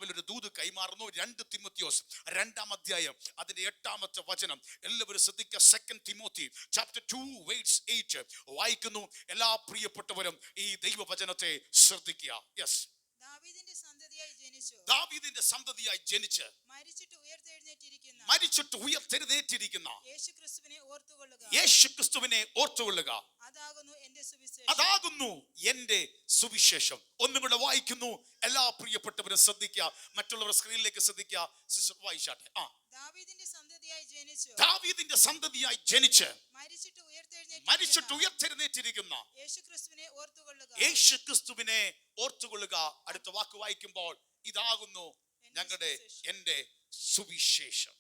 കർത്താവിൽ ഒരു ദൂത് കൈമാറുന്നു. 2 തിമോത്തിയോസ് 2-ാം അധ്യായം അതിന്റെ 8-ാമത്തെ വചനം എല്ലാവരും ശ്രദ്ധിക്കുക. 2 തിമോത്തി chapter 2 verse 8 വായിക്കുന്നു. എല്ലാ പ്രിയപ്പെട്ടവരും ഈ ദൈവവചനത്തെ ശ്രദ്ധിക്കുക. യെസ്. ദാവീദിന്റെ സന്തതിയായി ജനിച്ച് മരിച്ചിട്ട് ഉയർത്തെഴുന്നേറ്റിരിക്കുന്ന യേശുക്രിസ്തുവിനെ ഓർത്തുകൊള്ളുക. അതാകുന്നു എന്റെ സുവിശേഷം. ഒന്നും കൂടെ വായിക്കുന്നു. എല്ലാ പ്രിയപ്പെട്ടവരും ശ്രദ്ധിക്കുക. മറ്റുള്ളവർ സ്ക്രീനിലേക്ക് ശ്രദ്ധിക്കുക. സിസ്റ്റർ വായിച്ചാട്ടെ. ദാവീദിന്റെ സന്തതിയായി ജനിച്ച് മരിച്ചിട്ട് ഉയർത്തെഴുന്നേറ്റിരിക്കുന്ന യേശുക്രിസ്തുവിനെ ഓർത്തുകൊള്ളുക. അടുത്ത വാക്ക് വായിക്കുമ്പോൾ ഇതാകുന്നു ഞങ്ങളുടെ എന്റെ സുവിശേഷം.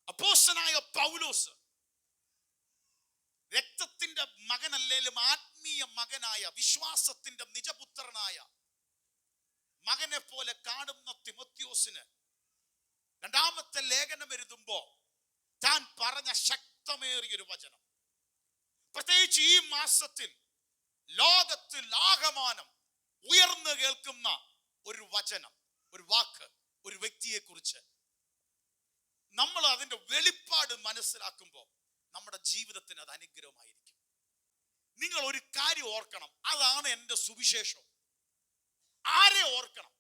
അപ്പോസ്തലനായ പൗലോസ് രക്തത്തിന്റെ മകനല്ലേലും ആത്മീയ മകനായ വിശ്വാസത്തിന്റെ നിജപുത്രനായ മകനെ പോലെ കാണുന്ന തിമോത്തിയോസിന് 2-ാമത്തെ ലേഖനം എഴുതുമ്പോ താൻ പറഞ്ഞ ശക്തമേറിയൊരു വചനം, പ്രത്യേകിച്ച് ഈ മാസത്തിൽ ലോകത്തിൽ ആകമാനം ഉയർന്നു കേൾക്കുന്ന ഒരു വചനം, ഒരു വാക്ക്, ഒരു വ്യക്തിയെ കുറിച്ച് നമ്മൾ അതിന്റെ വെളിപ്പാട് മനസ്സിലാക്കുമ്പോൾ നമ്മുടെ ജീവിതത്തിന് അത് അനുഗ്രഹമായിരിക്കും. നിങ്ങൾ ഒരു കാര്യം ഓർക്കണം, അതാണ് എന്റെ സുവിശേഷം. ആരെ ഓർക്കണം?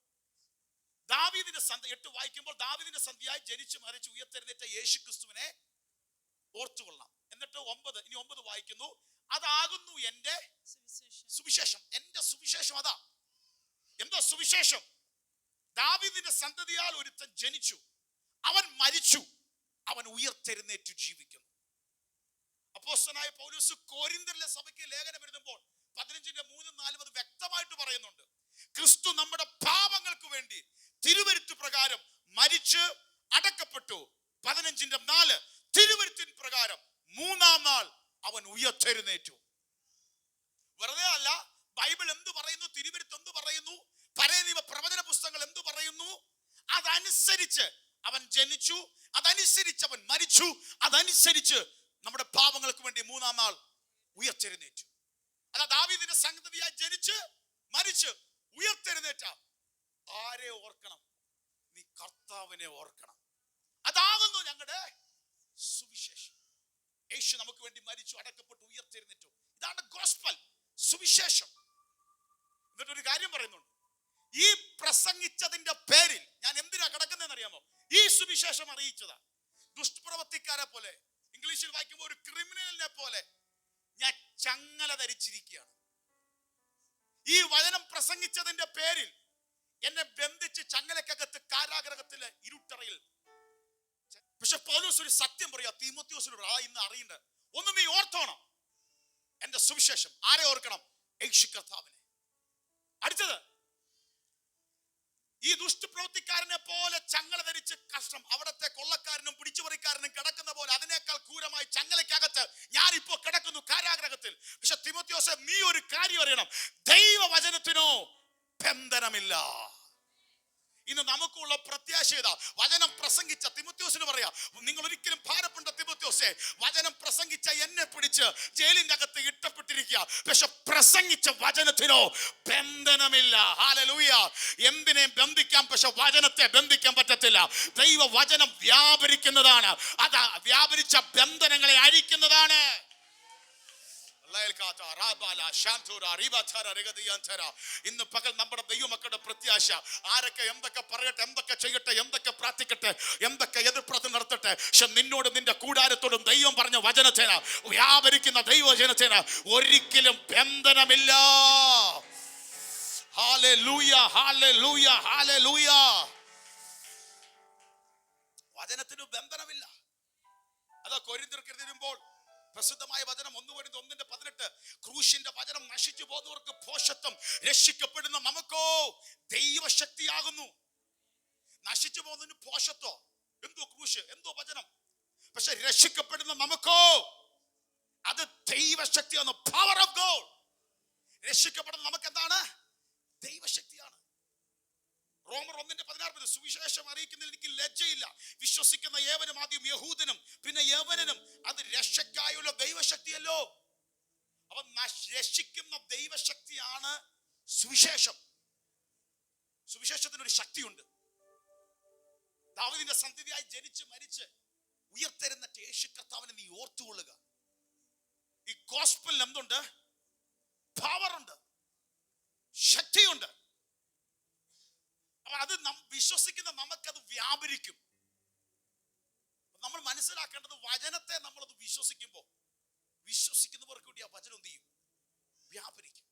ദാവീദിന്റെ 8 വായിക്കുമ്പോൾ ദാവീദിന്റെ സന്തതിയായി ജനിച്ച് മരിച്ച് ഉയർത്തെഴുന്നേറ്റ യേശുക്രിസ്തുവിനെ ഓർത്തുകൊള്ളാം. എന്നിട്ട് 9 വായിക്കുന്നു. അതാകുന്നു എന്റെ സുവിശേഷം. എന്റെ സുവിശേഷം അതാ. എന്താ സുവിശേഷം? ദാവീദിന്റെ സന്തതിയാൽ ഒരുത്തൻ ജനിച്ചു, അവൻ മരിച്ചു, അവൻ ഉയർത്തെഴുന്നേറ്റ് ജീവിക്കുന്നു. അപ്പോസ്തലനായ പൗലോസ് കൊരിന്ത്യരിലെ സഭയ്ക്ക് ലേഖനം എഴുതുമ്പോൾ 15:3-4 വ്യക്തമായിട്ട് പറയുന്നുണ്ട്. ക്രിസ്തു നമ്മുടെ പാപങ്ങൾക്ക് വേണ്ടി തിരുവെഴുത്ത് പ്രകാരം മരിച്ച് അടക്കപ്പെട്ടു. 15:4 തിരുവെഴുത്തിൻ പ്രകാരം 3-ാം നാൾ അവൻ ഉയർത്തെഴുന്നേറ്റു. വെറുതെ അല്ല. ബൈബിൾ എന്ത് പറയുന്നു, തിരുവെഴുത്ത് എന്ത് പറയുന്നു, പഴയ നിയമ പ്രവചന പുസ്തകങ്ങൾ എന്ത് പറയുന്നു, അതനുസരിച്ച് അവൻ ജനിച്ചു, അതനുസരിച്ച് അവൻ മരിച്ചു, അതനുസരിച്ച് നമ്മുടെ പാപങ്ങൾക്ക് വേണ്ടി 3-ാം നാൾ ഉയർത്തെഴുന്നേറ്റു. അല്ല, ദാവീദിന്റെ സന്തതിയായി ജനിച്ച് മരിച്ച് ഉയർത്തെഴുന്നേറ്റ ആരെ ഓർക്കണം? നീ കർത്താവിനെ ഓർക്കണം. അതാകുന്നു ഞങ്ങളുടെ സുവിശേഷം. യേശു നമുക്ക് വേണ്ടി മരിച്ചു, അടക്കപ്പെട്ടു, ഉയർത്തെഴുന്നേറ്റു. ഇതാണ് ഗോസ്പൽ, സുവിശേഷം. എന്നിട്ടൊരു കാര്യം പറയുന്നുണ്ട്. ഈ പ്രസംഗിച്ചതിന്റെ പേരിൽ ഞാൻ എന്തിനാ കിടക്കുന്നതെന്ന് അറിയാമോ? ഈ സുവിശേഷം അറിയിച്ചതാ. ദുഷ്പ്രവൃത്തിക്കാരെ പോലെ, ഇംഗ്ലീഷിൽ വായിക്കുമ്പോൾ ഒരു ക്രിമിനലിനെ പോലെ ഞാൻ ചങ്ങല ധരിച്ചിരിക്കുകയാണ്. ഈ വചനം പ്രസംഗിച്ചതിന്റെ പേരിൽ എന്നെ ബന്ധിച്ച് ചങ്ങലക്കകത്ത് കാരാഗ്രഹത്തിലെ ഇരുട്ടറയിൽ. പക്ഷെ പൗലോസ് ഒരു സത്യം പറയാ തീമോത്തിയോസിനോട്, ഇന്ന് അറിയണ്ട ഒന്ന് നീ ഓർത്തോണം, എന്റെ സുവിശേഷം. ആരെ ഓർക്കണം? യേശു കർത്താവിനെ. അടുത്തത്, ഈ ദുഷ്ടപ്രവൃത്തിക്കാരനെ പോലെ ചങ്ങല ധരിച്ച് കഷ്ടം അവിടത്തെ കൊള്ളക്കാരനും പിടിച്ചുപറിക്കാരനും കിടക്കുന്ന പോലെ അതിനേക്കാൾ ക്രൂരമായി ചങ്ങലക്കകത്ത് ഞാൻ ഇപ്പോ കിടക്കുന്നു, കാരാഗ്രഹത്തിൽ. പക്ഷെ തിമോത്തിയോസേ, നീ ഒരു കാര്യം അറിയണം, ദൈവവചനത്തിനോ ബന്ധനമില്ല. ഇന്ന് നമുക്കുള്ള പ്രത്യാശ ഇതാ. വചനം പ്രസംഗിച്ച തിമോത്തിയോസിന് പറയാ, നിങ്ങൾ ഒരിക്കലും ഭാരപ്പെട്ട തിമോത്തിയോസേ, വചനം പ്രസംഗിച്ച എന്നെ പിടിച്ച് ജയിലിന്റെ അകത്ത് ഇട്ടപ്പെട്ടിരിക്കുക, പക്ഷെ പ്രസംഗിച്ച വചനത്തിനോ ബന്ധനമില്ല. ഹല്ലേലൂയ. എന്തിനെ ബന്ധിക്കാം, പക്ഷെ വചനത്തെ ബന്ധിക്കാൻ പറ്റത്തില്ല. ദൈവ വചനം വ്യാപരിക്കുന്നതാണ്. അത് വ്യാപരിച്ച ബന്ധനങ്ങളെ അഴിക്കുന്നതാണ്. ഇന്ന് പകൽ നമ്മുടെ ദൈവമക്കളുടെ പ്രത്യാശ, ആരൊക്കെ എന്തൊക്കെ പറയട്ടെ, എന്തൊക്കെ ചെയ്യട്ടെ, എന്തൊക്കെ പ്രാർത്ഥിക്കട്ടെ, എന്തൊക്കെ എതിർപ്രതി നടത്തട്ടെ, പക്ഷെ നിന്നോടും നിന്റെ കൂടാരത്തോടും ദൈവം പറഞ്ഞ വചനത്തിന്, വ്യാപരിക്കുന്ന ദൈവവചനത്തിന് ഒരിക്കലും ബന്ധനമില്ല. Hallelujah, hallelujah, hallelujah. വചനത്തിന് ബന്ധനമില്ല. അതാ കൊരിന്ത്യർക്ക് എഴുതുമ്പോൾ പ്രസിദ്ധമായ വചനം 1:18 ക്രൂശിന്റെ വചനം നശിച്ചു പോകുന്നവർക്ക് ഭോഷത്വം, രക്ഷിക്കപ്പെടുന്ന നമുക്കോ ദൈവശക്തിയാകുന്നു. നശിച്ചു പോകുന്നതിന് ഭോഷത്വം, എന്തോ ക്രൂശ്, എന്തോ വചനം. പക്ഷെ രക്ഷിക്കപ്പെടുന്ന നമുക്കോ അത് ദൈവശക്തിയാണ്. Power of God. രക്ഷിക്കപ്പെടുന്ന നമുക്ക് എന്താണ്? ദൈവശക്തിയാണ്. റോമർ 1:16 സുവിശേഷം അറിയിക്കുന്നതിൽ എനിക്ക് ലജ്ജയില്ല. വിശ്വസിക്കുന്ന ഏവനും, ആദ്യം യഹൂദനും പിന്നെ യവനനും, അത് രക്ഷയ്ക്കായുള്ള ദൈവശക്തിയല്ലോ. അവൻ രക്ഷിക്കുന്ന ദൈവശക്തിയാണ് സുവിശേഷം. സുവിശേഷത്തിന് ഒരു ശക്തിയുണ്ട്. ദാവീദിന്റെ സന്തതിയായി ജനിച്ച് മരിച്ച് ഉയർത്തെഴുന്ന യേശു കർത്താവിനെ നീ ഓർത്തുകൊള്ളുക. ഈ ഗോസ്പലിൽ എന്തുണ്ട്? പവറുണ്ട്, ശക്തിയുണ്ട്. അപ്പൊ അത് വിശ്വസിക്കുന്ന നമുക്കത് വ്യാപരിക്കും. നമ്മൾ മനസ്സിലാക്കേണ്ടത് വചനത്തെ നമ്മളത് വിശ്വസിക്കുമ്പോൾ വിശ്വസിക്കുന്നവർക്ക് കൂടി ആ വചനം എന്ത് ചെയ്യും? വ്യാപരിക്കും.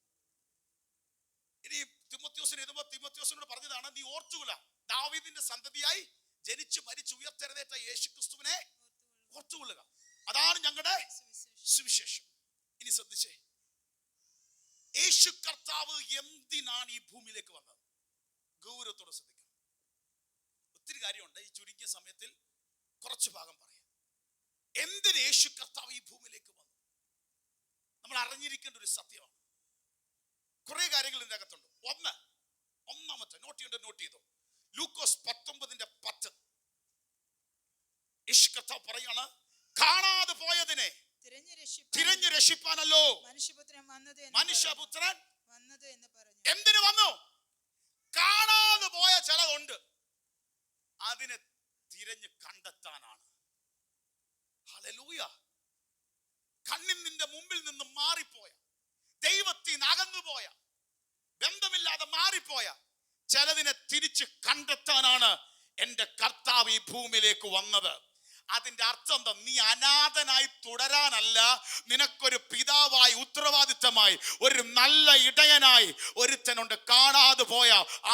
ഇനി തിമോത്തിയോസിന് എഴുതുമ്പോൾ തിമോത്തിയോസിനോട് പറഞ്ഞതാണ്, നീ ഓർത്തുകൊള്ളുക, ദാവീദിന്റെ സന്തതിയായി ജനിച്ചു മരിച്ചു ഉയർത്തെഴുന്നേറ്റ യേശു ക്രിസ്തുവിനെ ഓർത്തുകൊള്ളുക. അതാണ് ഞങ്ങളുടെ സുവിശേഷം. ഇനി ശ്രദ്ധിച്ചേ, യേശു കർത്താവ് എന്തിനാണ് ഈ ഭൂമിയിലേക്ക് വന്നത്? ഗൗരവത്തോടെ ശ്രദ്ധിക്കണം. ഒത്തിരി കാര്യമുണ്ട്, ഈ ചുരുങ്ങിയ സമയത്തിൽ കുറച്ച് ഭാഗം പറയാം. എന്തിന് യേശു കർത്താവ് ഈ ഭൂമിയിലേക്ക് വന്നു? നമ്മൾ അറിഞ്ഞിരിക്കേണ്ട ഒരു സത്യമാണ്. കുറെ കാര്യങ്ങൾ ഇതിന്റെ അകത്തുണ്ട്. ഒന്നാമത്തെ നോട്ട് ചെയ്തോ, ലൂക്കോസ് 19:10. യേശു കർത്താവ് പറയാണ്, കാണാതെ പോയതിനെ തിരഞ്ഞു രക്ഷിപ്പാനല്ലോ മനുഷ്യപുത്രൻ വന്നത് എന്ന് പറഞ്ഞു. എന്തിനു വന്നു? കാണാതെ പോയ ചിലതുണ്ട്, അതിനെ തിരഞ്ഞു കണ്ടെത്താനാണ്. ഹല്ലേലൂയ. കണ്ണിൽ നിന്റെ മുമ്പിൽ നിന്ന് മാറിപ്പോയ, ദൈവത്തിൽ നിന്ന് അകന്നുപോയ, ബന്ധമില്ലാതെ മാറിപ്പോയ ചിലതിനെ തിരിച്ച് കണ്ടെത്താനാണ് എന്റെ കർത്താവ് ഈ ഭൂമിയിലേക്ക് വന്നത്. അതിന്റെ അർത്ഥം എന്താ? നീ അനാഥനായി തുടരാനല്ല, നിനക്കൊരു പിതാവായി ഉത്തരവാദിത്തമായി ഒരു നല്ല ഇടയനായി ഒരുത്തനുണ്ട്. കാണാതെ പോയ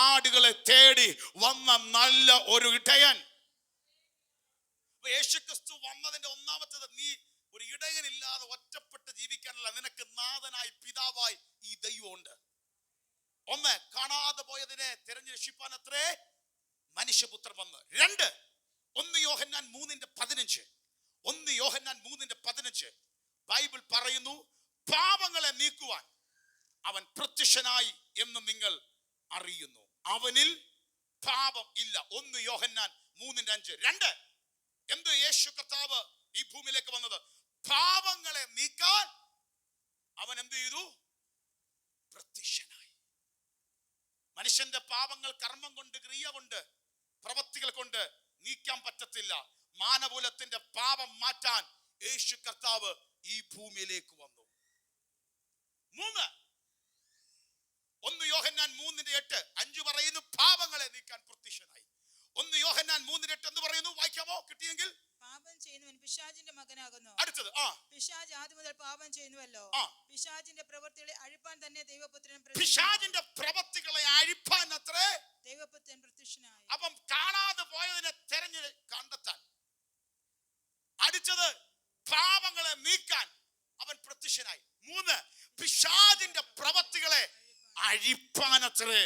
ആടുകളെ തേടി വന്ന നല്ല ഒരു ഇടയൻ. യേശുക്രിസ്തു വന്നതിന്റെ ഒന്നാമത്തേത്, നീ ഒരു ഇടയനില്ലാതെ ഒറ്റപ്പെട്ട് ജീവിക്കാനല്ല, നിനക്ക് നാഥനായി പിതാവായി ഈ ദൈവമുണ്ട്. ഒന്ന്, കാണാതെ പോയതിനെ തിരഞ്ഞു രക്ഷിപ്പാൻ അത്രേ മനുഷ്യപുത്രൻ വന്ന്. 2, 1 യോഹന്നാൻ 3:15. 1 യോഹന്നാൻ 3:15 ബൈബിൾ പറയുന്നു, പാപങ്ങളെ നീക്കുവാൻ അവൻ പ്രത്യക്ഷനായി എന്ന് നിങ്ങൾ അറിയുന്നു, അവനിൽ പാപം ഇല്ല. 1 യോഹന്നാൻ 3:5. 2, എന്ത് യേശു കർത്താവ് ഈ ഭൂമിയിലേക്ക് വന്നത്? പാപങ്ങളെ നീക്കാൻ അവൻ എന്ത് ചെയ്തു? പ്രത്യക്ഷനായി. മനുഷ്യന്റെ പാപങ്ങൾ കർമ്മം കൊണ്ട്, ക്രിയ കൊണ്ട്, പ്രവൃത്തികൾ കൊണ്ട് നീക്കാൻ പറ്റത്തില്ല. മാനവകുലത്തിന്റെ പാപം മാറ്റാൻ യേശു കർത്താവ് ഈ ഭൂമിയിലേക്ക് വന്നു. 3, 1 യോഹന്നാൻ 3:8. 5 പറയുന്നു പാപങ്ങളെ നീക്കാൻ പ്രത്യക്ഷനായി. 1 യോഹന്നാൻ 3:8 എന്ന് പറയുന്നു. വായിക്കാമോ? കിട്ടിയെങ്കിൽ. പാപം ചെയ്യുന്നവൻ പിശാചിന്റെ മകനാകുന്നു. അടുത്തത്, പിശാച് ആദ്യം മുതൽ പാപം ചെയ്യുന്നുവല്ലോ. പിശാചിന്റെ പ്രവൃത്തികളെ അഴിപ്പാൻ തന്നെ ദൈവപുത്രൻ അത്രേ ദൈവപുത്രൻ പ്രത്യക്ഷനായി. അപ്പം കാണാതെ പോയതിനെ തെരഞ്ഞു കണ്ടെത്താൻ, അടുത്തത് പാപങ്ങളെ നീക്കാൻ അവൻ പ്രത്യക്ഷനായി. 3, പിശാചിന്റെ പ്രവൃത്തികളെ അഴിപ്പാനത്രേ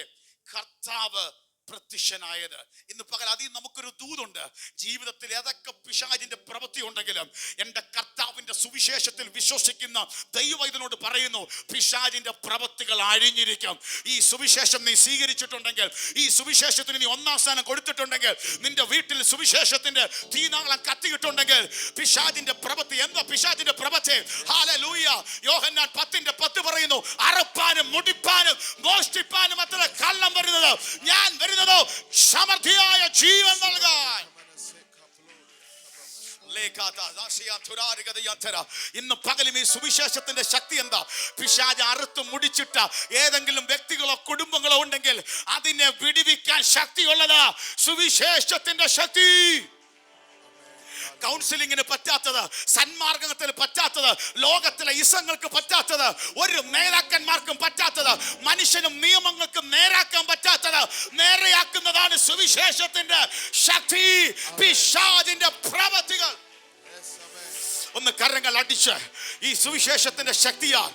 കർത്താവ് പ്രത്യക്ഷനായത്. ഇന്ന് പകൽ അതിൽ നമുക്കൊരു ദൂതുണ്ട്. ജീവിതത്തിൽ ഏതൊക്കെ പിശാചിന്റെ പ്രവൃത്തി ഉണ്ടെങ്കിലും എന്റെ കർത്താവിന്റെ സുവിശേഷത്തിൽ വിശ്വസിക്കുന്ന ദൈവം ഇതിനോട് പറയുന്നു, പിശാചിന്റെ പ്രവൃത്തികൾ അഴിഞ്ഞിരിക്കും. ഈ സുവിശേഷം നീ സ്വീകരിച്ചിട്ടുണ്ടെങ്കിൽ, ഈ സുവിശേഷത്തിന് നീ 1ാം സ്ഥാനം കൊടുത്തിട്ടുണ്ടെങ്കിൽ, നിന്റെ വീട്ടിൽ സുവിശേഷത്തിന്റെ തീനാളം കത്തിയിട്ടുണ്ടെങ്കിൽ, പിശാചിന്റെ പ്രവൃത്തി എന്താ? പിശാചിന്റെ പ്രവൃത്തി, ഹല്ലേലൂയ, യോഹന്നാൻ 10:10 പറയുന്നു, അറുപ്പാനും മുടിപ്പാനും മോഷ്ടിപ്പാനും അത്ര കള്ളം വരുന്നത്, ഞാൻ സമൃദ്ധിയായ ജീവൻ നൽകാൻ. ഇന്ന് പകലും ഈ സുവിശേഷത്തിന്റെ ശക്തി എന്താ? പിശാച് അറുത്ത് മുടിച്ചിട്ട ഏതെങ്കിലും വ്യക്തികളോ കുടുംബങ്ങളോ ഉണ്ടെങ്കിൽ അതിനെ വിടുവിക്കാൻ ശക്തിയുള്ളതാ സുവിശേഷത്തിന്റെ ശക്തി. കൗൺസിലിങ്ങിന് പറ്റാത്തത്, സന്മാർഗത്തിന് പറ്റാത്തത്, ലോകത്തിലെ ഇസങ്ങൾക്ക് പറ്റാത്തത്, ഒരു നേതാക്കന്മാർക്കും പറ്റാത്തത്, മനുഷ്യനും നിയമങ്ങൾക്കും നേരാക്കാൻ പറ്റാത്തത് നേരെയാക്കുന്നതാണ് സുവിശേഷത്തിന്റെ ശക്തി. പിശാചിന്റെ പ്രവൃത്തികൾ ഒന്ന് കരങ്ങൾ അടിച്ച് ഈ സുവിശേഷത്തിന്റെ ശക്തിയാൽ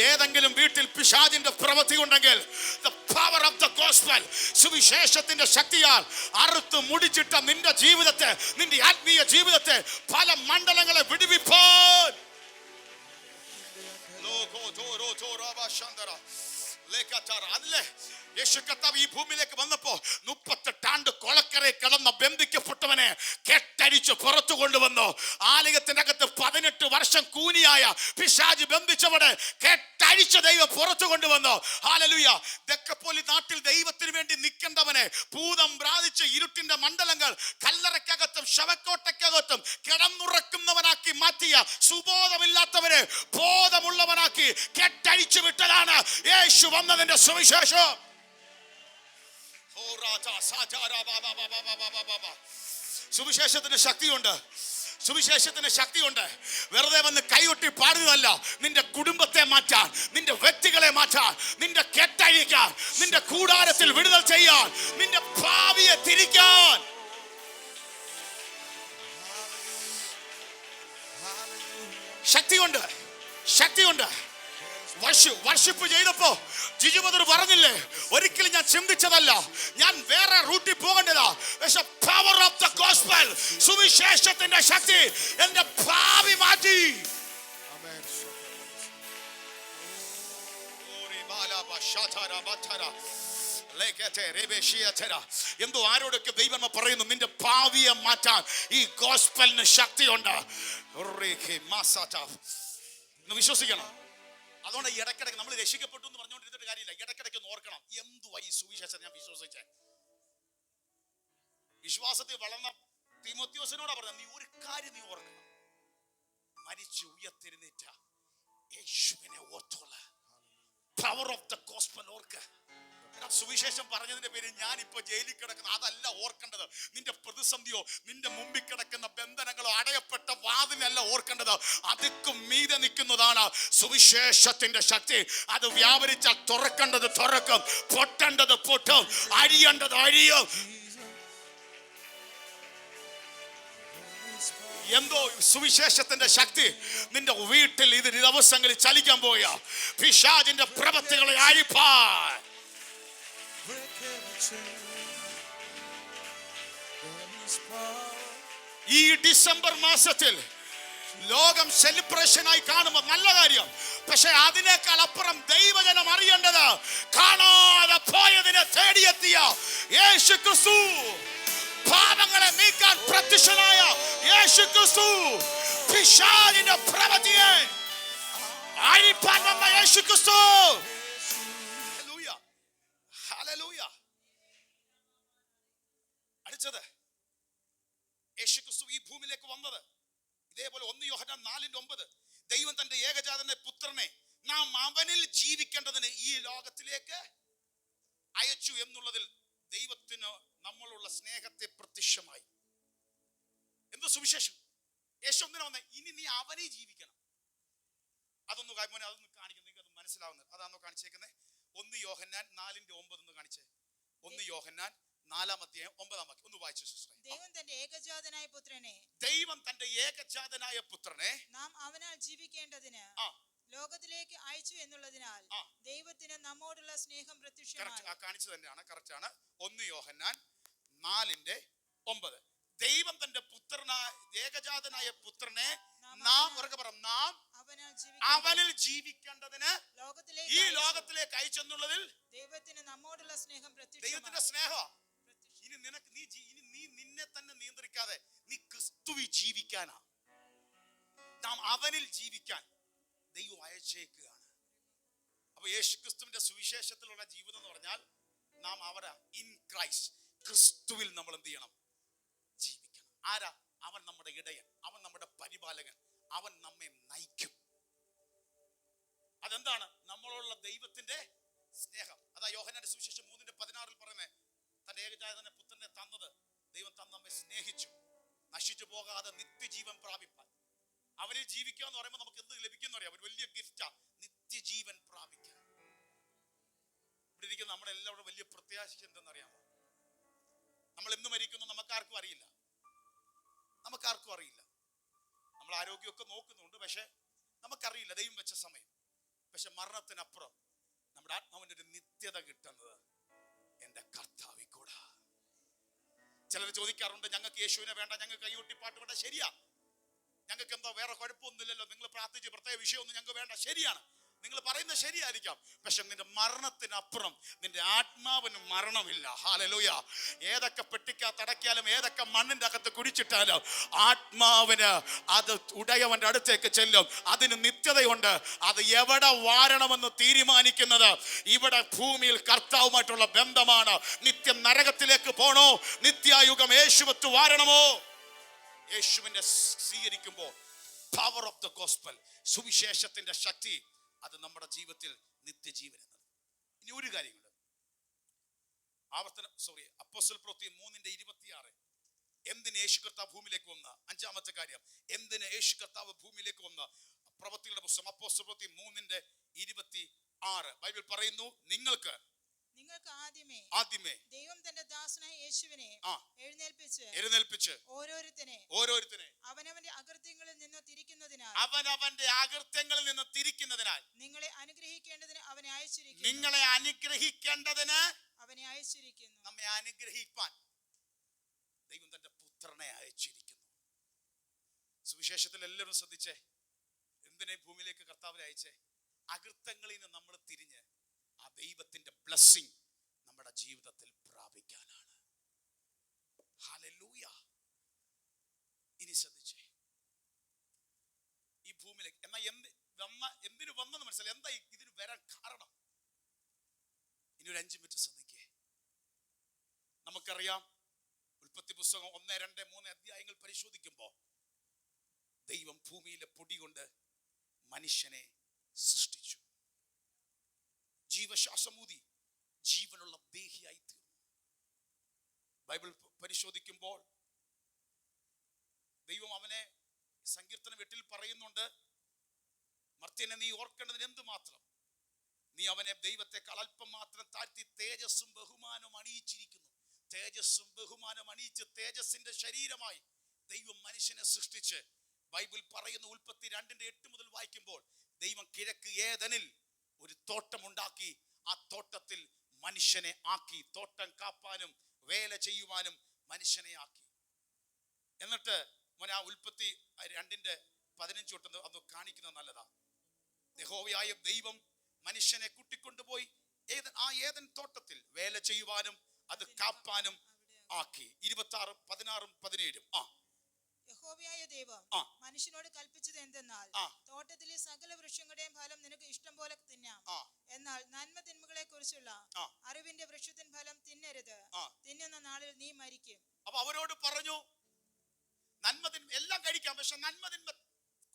ഏതെങ്കിലും വീട്ടിൽ പിശാചിന്റെ പ്രവൃത്തി ഉണ്ടെങ്കിൽ, the power of the gospel, സുവിശേഷത്തിന്റെ ശക്തിയാൽ അറുത്ത് മുടിച്ചിട്ട നിന്റെ ജീവിതത്തെ, നിന്റെ ആത്മീയ ജീവിതത്തെ പല മണ്ഡലങ്ങളെ വിടുവിപ്പാൻ അതിലെ യേശു കർത്താവ് ഈ ഭൂമിയിലേക്ക് വന്നപ്പോ 38 ആണ്ട് കൊളക്കരെ കിടന്ന ബന്ധിക്കപ്പെട്ടവനെ കെട്ടടി കെട്ടഴിച്ച് പുറത്തു കൊണ്ടുവന്നു. ആലയത്തിനകത്ത് 18 വർഷം കൂനിയായ പിശാച് ബന്ധിച്ചവടെ കെട്ടഴിച്ച് ദൈവം പുറത്തു കൊണ്ടുവന്നു. ഹല്ലേലൂയ. ദക്കപ്പോലി നാട്ടിൽ ദൈവത്തിന് വേണ്ടി നിൽക്കേണ്ടവനെ ഭൂതം ബാധിച്ച് ഇരുട്ടിന്റെ മണ്ഡലങ്ങൾ കല്ലറയ്ക്കകത്തും ശവക്കോട്ടയ്ക്കകത്തും കിടന്നുറക്കുന്നവനാക്കി മാറ്റിയ സുബോധമില്ലാത്തവനെ ബോധമുള്ളവനാക്കി കെട്ടഴിച്ചു വിട്ടതാണ് യേശു വന്നതിന്റെ സുവിശേഷം. സുവിശേഷത്തിന് ശക്തിയുണ്ട്. സുവിശേഷത്തിന് ശക്തിയുണ്ട്. വെറുതെ വന്ന് കൈകൊട്ടി പാടുകയല്ല. നിന്റെ കുടുംബത്തെ മാറ്റാൻ, നിന്റെ വ്യക്തികളെ മാറ്റാൻ, നിന്റെ കെട്ടഴിക്കാൻ, നിന്റെ കൂടാരത്തിൽ വിടുതൽ ചെയ്യാൻ, നിന്റെ ഭാവിയെ തിരിക്കാൻ. ശക്തിയുണ്ട്, ശക്തിയുണ്ട്. വർഷിപ്പ് ചെയ്തപ്പോ ജിജു മദർ പറഞ്ഞില്ലേ, ഒരിക്കലും ഞാൻ ചിന്തിച്ചതല്ല, ഞാൻ വേറെ റൂട്ടിൽ പോകേണ്ടതാ. പവർ ഓഫ് ദ ഗോസ്പൽ, സുവിശേഷത്തിന്റെ ശക്തി എന്റെ ഭാവി മാറ്റി. എന്തോ ആരോടൊക്കെ ദൈവം പറയുന്നു, നിന്റെ ഭാവിയെ മാറ്റാൻ ഈ ഗോസ്പലിന് ശക്തിയുണ്ട്. വിശ്വസിക്കണം. അതുകൊണ്ട് ഇടയ്ക്കിടയ്ക്ക് നമ്മൾ രക്ഷിക്കപ്പെട്ടു എന്ന് പറഞ്ഞുകൊണ്ടിരുന്നിട്ട് കാര്യമില്ല. ഇടയ്ക്കിടയ്ക്ക് ഒന്ന് ഓർക്കണം, എന്തുവാ ഈ സുവിശേഷം ഞാൻ വിശ്വസിച്ചേ. വിശ്വാസത്തിൽ വളർന്ന തീമോത്തിയോസിനോടാ പറഞ്ഞത്, നീ ഒരു കാര്യം നീ ഓർക്കണം, മരിച്ചു ഉയർത്തെഴുന്നേറ്റ യേശുവിനെ ഓർത്തോള. പവർ ഓഫ് ദ ഗോസ്പൽ ഓർക്ക. സുവിശേഷം പറഞ്ഞതിന്റെ പേരിൽ ഞാൻ ഇപ്പൊ ജയിലിൽ കിടക്കുന്ന അതല്ല ഓർക്കേണ്ടത്. നിന്റെ പ്രതിസന്ധിയോ നിന്റെ മുമ്പിൽ കിടക്കുന്ന ബന്ധനങ്ങളോ അടയപ്പെട്ട വാതിലല്ല ഓർക്കേണ്ടത്. അതുക്കും മീതെ നിൽക്കുന്നതാണ് സുവിശേഷത്തിന്റെ ശക്തി. അത് വ്യാപരിച്ചാൽ തുറക്കേണ്ടത് തുറക്കും, പൊട്ടേണ്ടത് പൊട്ടും, അഴിയേണ്ടത് അഴിയും. എന്തോ സുവിശേഷത്തിന്റെ ശക്തി നിന്റെ വീട്ടിൽ ഇത് ദിവസങ്ങളിൽ ചലിക്കാൻ പോയ പിശാചിന്റെ പ്രവൃത്തികളെ അഴിപ്പാൻ. ഈ ഡിസംബർ മാസത്തിൽ ലോകം സെലിബ്രേഷനായി കാണുമ്പോൾ നല്ല കാര്യം. പക്ഷെ അതിനേക്കാൾ അപ്പുറം ദൈവജനം അറിയേണ്ടത്, കാണാതെ പോയതിനെ തേടിയെത്തിയ യേശു ക്രിസ്തു, പാപങ്ങളെ നീക്കാൻ പ്രത്യക്ഷനായ യേശു ക്രിസ്തു, പിശാചിന്റെ പ്രവൃത്തിയെ അഴിപ്പാൻ വന്ന യേശു ക്രിസ്തു. അടുത്തത് യേശുക്രിസ്തു ഈ ഭൂമിയിലേക്ക് വന്നത് ഇതേപോലെ 1 യോഹന്നാൻ 4:9 ദൈവം തന്റെ ഏകജാതന്റെ പുത്രനെ നാം അവനിൽ ജീവിക്കേണ്ടതിന് ഈ ലോകത്തിലേക്ക് അയച്ചു എന്നുള്ളതിൽ ദൈവത്തിന് നമ്മളുള്ള സ്നേഹത്തെ പ്രത്യക്ഷമായി. എന്ത് സുവിശേഷം? യേശു എന്തിനാ വന്നേ? ഇനി നീ അവനെ ജീവിക്കണം. അതൊന്ന് കാണിക്കുന്നു, നിങ്ങൾക്ക് അത് മനസ്സിലാവുന്നത് അതാണോ കാണിച്ചേക്കുന്നത്? 1 യോഹന്നാൻ 4:9 ഒന്ന് കാണിച്ചേ. 1 യോഹന്നാൻ 4:9 ഒന്ന് വായിച്ചു സിസ്റ്റർ. ദൈവം തന്റെ ഏകജാതനായ പുത്രനെ നാം അവനാൽ ജീവിക്കേണ്ടതിന് ലോകത്തിലേക്ക് അയച്ചു എന്നുള്ളതിനാൽ ദൈവത്തിന് നമ്മോടുള്ള സ്നേഹം പ്രത്യക്ഷമായി. കാണിച്ചു തന്നെയാണ്, കറക്റ്റ് ആണ്. 1 യോഹന്നാൻ 4:9 ദൈവം തന്റെ ഏകജാതനായ പുത്രനെ നാം അവനിൽ ജീവിക്കേണ്ടതിന് ഈ ലോകത്തിലേക്ക് അയച്ചെന്നുള്ളതിൽ ദൈവത്തിന് നമ്മോടുള്ള സ്നേഹം പ്രത്യക്ഷമായി. ദൈവത്തിന്റെ സ്നേഹം. ഇനി നീ നിന്നെ തന്നെ നിയന്ത്രിക്കാതെ നീ ക്രിസ്തുവിൽ ജീവിക്കാനാ. നാം അവനിൽ ജീവിക്കാൻ ദൈവം അയച്ചേക്കുകയാണ്. അപ്പൊ യേശു ക്രിസ്തുവിന്റെ സുവിശേഷത്തിലുള്ള ജീവിതം എന്ന് പറഞ്ഞാൽ നാം അവരാ ഇൻ ക്രൈസ്റ്റ്, ക്രിസ്തുവിൽ നമ്മൾ എന്ത് ചെയ്യണം? ജീവിക്കണം. ആരാ? അവൻ നമ്മുടെ ഇടയൻ, അവൻ നമ്മുടെ പരിപാലകൻ, അവൻ നമ്മെ നയിക്കും. അതെന്താണ്? നമ്മളുള്ള ദൈവത്തിന്റെ സ്നേഹം. അതാ യോഹന്നാന്റെ സുവിശേഷം 3:16 പറയുന്നത്, തന്റെ ഏകജാതന്റെ പുത്രനെ തന്നത് ദൈവം നമ്മെ സ്നേഹിച്ചു, നശിച്ചു പോകാതെ നിത്യജീവൻ പ്രാപിപ്പാൻ. അവരിൽ ജീവിക്കുക എന്ന് പറയുമ്പോൾ നമുക്ക് എന്ത് ലഭിക്കുന്ന അറിയാം? ഒരു വലിയ ഗിഫ്റ്റാ, നിത്യജീവൻ പ്രാപിക്കാൻ. ഇവിടെ ഇരിക്കുന്ന നമ്മുടെ എല്ലാവരുടെ വലിയ പ്രത്യാശ എന്തെന്നറിയാമോ? നമ്മൾ എന്ന് മരിക്കുന്നു നമുക്കാർക്കും അറിയില്ല. നമ്മൾ ആരോഗ്യമൊക്കെ നോക്കുന്നുണ്ട്, പക്ഷെ നമുക്കറിയില്ല ദൈവം വെച്ച സമയം. പക്ഷെ മരണത്തിനപ്പുറം നമ്മുടെ ആത്മാവിന്റെ ഒരു നിത്യത കിട്ടുന്നത് എന്റെ കർത്താവിൽ കൂടാ. ചിലർ ചോദിക്കാറുണ്ട്, ഞങ്ങൾക്ക് യേശുവിനെ വേണ്ട, ഞങ്ങൾക്ക് കൈകൊട്ടി പാട്ട് വേണ്ട. ശരിയാ, ഞങ്ങൾക്ക് എന്തോ വേറെ കുഴപ്പമൊന്നുമില്ലല്ലോ, നിങ്ങൾ പ്രാർത്ഥിച്ച് പ്രത്യേക വിഷയമൊന്നും ഞങ്ങൾക്ക് വേണ്ട. ശരിയാണ്, നിങ്ങൾ പറയുന്നത് ശരിയായിരിക്കാം, പക്ഷെ നിന്റെ മരണത്തിനപ്പുറം നിന്റെ ആത്മാവിന് മരണമില്ല. ഹല്ലേലൂയ. ഏതൊക്കെ പെട്ടിക്കകത്തടക്കിയാലും ഏതൊക്കെ മണ്ണിന്റെ അകത്ത് കുഴിച്ചിട്ടാലും ആത്മാവിന് അത് ഉടയവന്റെ അടുത്തേക്ക് ചെല്ലും. അതിന് നിത്യതയുണ്ട്. അത് എവിടെ വാരണമെന്ന് തീരുമാനിക്കുന്നത് ഇവിടെ ഭൂമിയിൽ കർത്താവുമായിട്ടുള്ള ബന്ധമാണ്. നിത്യം നരകത്തിലേക്ക് പോണോ, നിത്യായുഗം യേശുവത്ത് വാരണമോ? യേശുവിനെ സ്വീകരിക്കുമ്പോൾ പവർ ഓഫ് ദ ഗോസ്പൽ, സുവിശേഷത്തിന്റെ ശക്തി, അത് നമ്മുടെ ജീവിതത്തിൽ നിത്യജീവൻ എന്നത്. ഇനി ഒരു കാര്യമുണ്ട്. അപ്പോസ്തല പ്രവൃത്തി 3:26. എന്തിന് യേശു കർത്താവ് ഭൂമിയിലേക്ക് വന്ന? അഞ്ചാമത്തെ കാര്യം, എന്തിന് യേശു കർത്താവ് ഭൂമിയിലേക്ക് വന്ന? പ്രവൃത്തികളുടെ പുസ്തകം അപ്പോസ്തല പ്രവൃത്തി 3:26 ബൈബിൾ പറയുന്നു, നിങ്ങൾക്ക് ആദ്യമേ ദൈവം തന്റെ ദാസനായ യേശുവിനെ എഴുന്നേൽപ്പിച്ച് ഓരോരുത്തനെ അവനവന്റെ അകൃത്യങ്ങളിൽ നിന്ന് തിരിക്കുന്നതിനാൽ നിങ്ങളെ അനുഗ്രഹിക്കേണ്ടതിന് അവനെ അയച്ചിരിക്കുന്നു. നമ്മെ അനുഗ്രഹിപ്പാൻ ദൈവം തന്റെ പുത്രനെ അയച്ചിരിക്കുന്നു. സുവിശേഷത്തിൽ എല്ലാവരും ശ്രദ്ധിച്ചേ, എന്തിനെ ഭൂമിയിലേക്ക് കർത്താവിനെ അയച്ചേ? അകൃത്യങ്ങളിൽ നിന്ന് നമ്മൾ തിരിഞ്ഞ് ആ ദൈവത്തിന്റെ ബ്ലെസ്സിംഗ് നമ്മുടെ ജീവിതത്തിൽ പ്രാപിക്കാനാണ്. ഹല്ലേലൂയ. ഇനി ശ്രദ്ധിച്ചേ, ഈ ഭൂമിയിലേക്ക് എന്തിനു വന്നെന്ന് മനസ്സിലായി. എന്താ ഇതിന് വരാൻ കാരണം? ഇനി ഒരു 5 മിനിറ്റ് ശ്രദ്ധിക്കേ. നമുക്കറിയാം, ഉൽപ്പത്തി പുസ്തകം 1, 2, 3 അധ്യായങ്ങൾ പരിശോധിക്കുമ്പോൾ ദൈവം ഭൂമിയിലെ പൊടി കൊണ്ട് മനുഷ്യനെ സൃഷ്ടിച്ചു. ജീവശ്വാസമൂതി ജീവനുള്ള ദേഹിയായി തീർന്നു. ബൈബിൾ പരിശോധിക്കുമ്പോൾ ദൈവം അവനെ സങ്കീർത്തനം 8 പറയുന്നുണ്ട്, മർത്യനെ നീ ഓർക്കേണ്ടതിന് എന്തുമാത്രം, നീ അവനെ ദൈവത്തെക്കാൾ അല്പം മാത്രം താഴ്ത്തി തേജസ്സും ബഹുമാനവും അണിയിച്ചിരിക്കുന്നു. തേജസ്സും ബഹുമാനം അണിയിച്ച് തേജസ്സിന്റെ ശരീരമായി ദൈവം മനുഷ്യനെ സൃഷ്ടിച്ച്, ബൈബിൾ പറയുന്ന ഉൽപ്പത്തി 2:8 മുതൽ വായിക്കുമ്പോൾ, ദൈവം കിഴക്ക് ഏദനിൽ ഒരു തോട്ടമുണ്ടാക്കി, ആ തോട്ടത്തിൽ മനുഷ്യനെ ആക്കി. തോട്ടം കാപ്പാനും വേല ചെയ്യുവാനും മനുഷ്യനെ ആക്കി. എന്നിട്ട് ആ ഉൽപ്പത്തി 2:15 തൊട്ട് അത് കാണിക്കുന്നത് നല്ലതാ. യഹോവയായ ദൈവം മനുഷ്യനെ കൂട്ടിക്കൊണ്ടുപോയി ഏദൻ തോട്ടത്തിൽ വേല ചെയ്യുവാനും അത് കാപ്പാനും ആക്കി. 26, 16, 17. യഹോവയായ ദൈവം മനുഷ്യനോട് കൽപ്പിച്ചത് എന്തെന്നാൽ, തോട്ടത്തിലെ സകല വൃക്ഷങ്ങളുടെയും ഫലം നിനക്ക് ഇഷ്ടം പോലെ തിന്നാം, എന്നാൽ നന്മ തിന്മകളെ കുറിച്ചുള്ള അറിവിന്റെ വൃക്ഷത്തിൻ ഫലം തിന്നരുത്, തിന്നുന്ന നാളിൽ നീ മരിക്കും. അപ്പൊ അവരോട് പറഞ്ഞു, നന്മ തിന്മ എല്ലാം കഴിക്കാം, പക്ഷെ നന്മ തിന്മ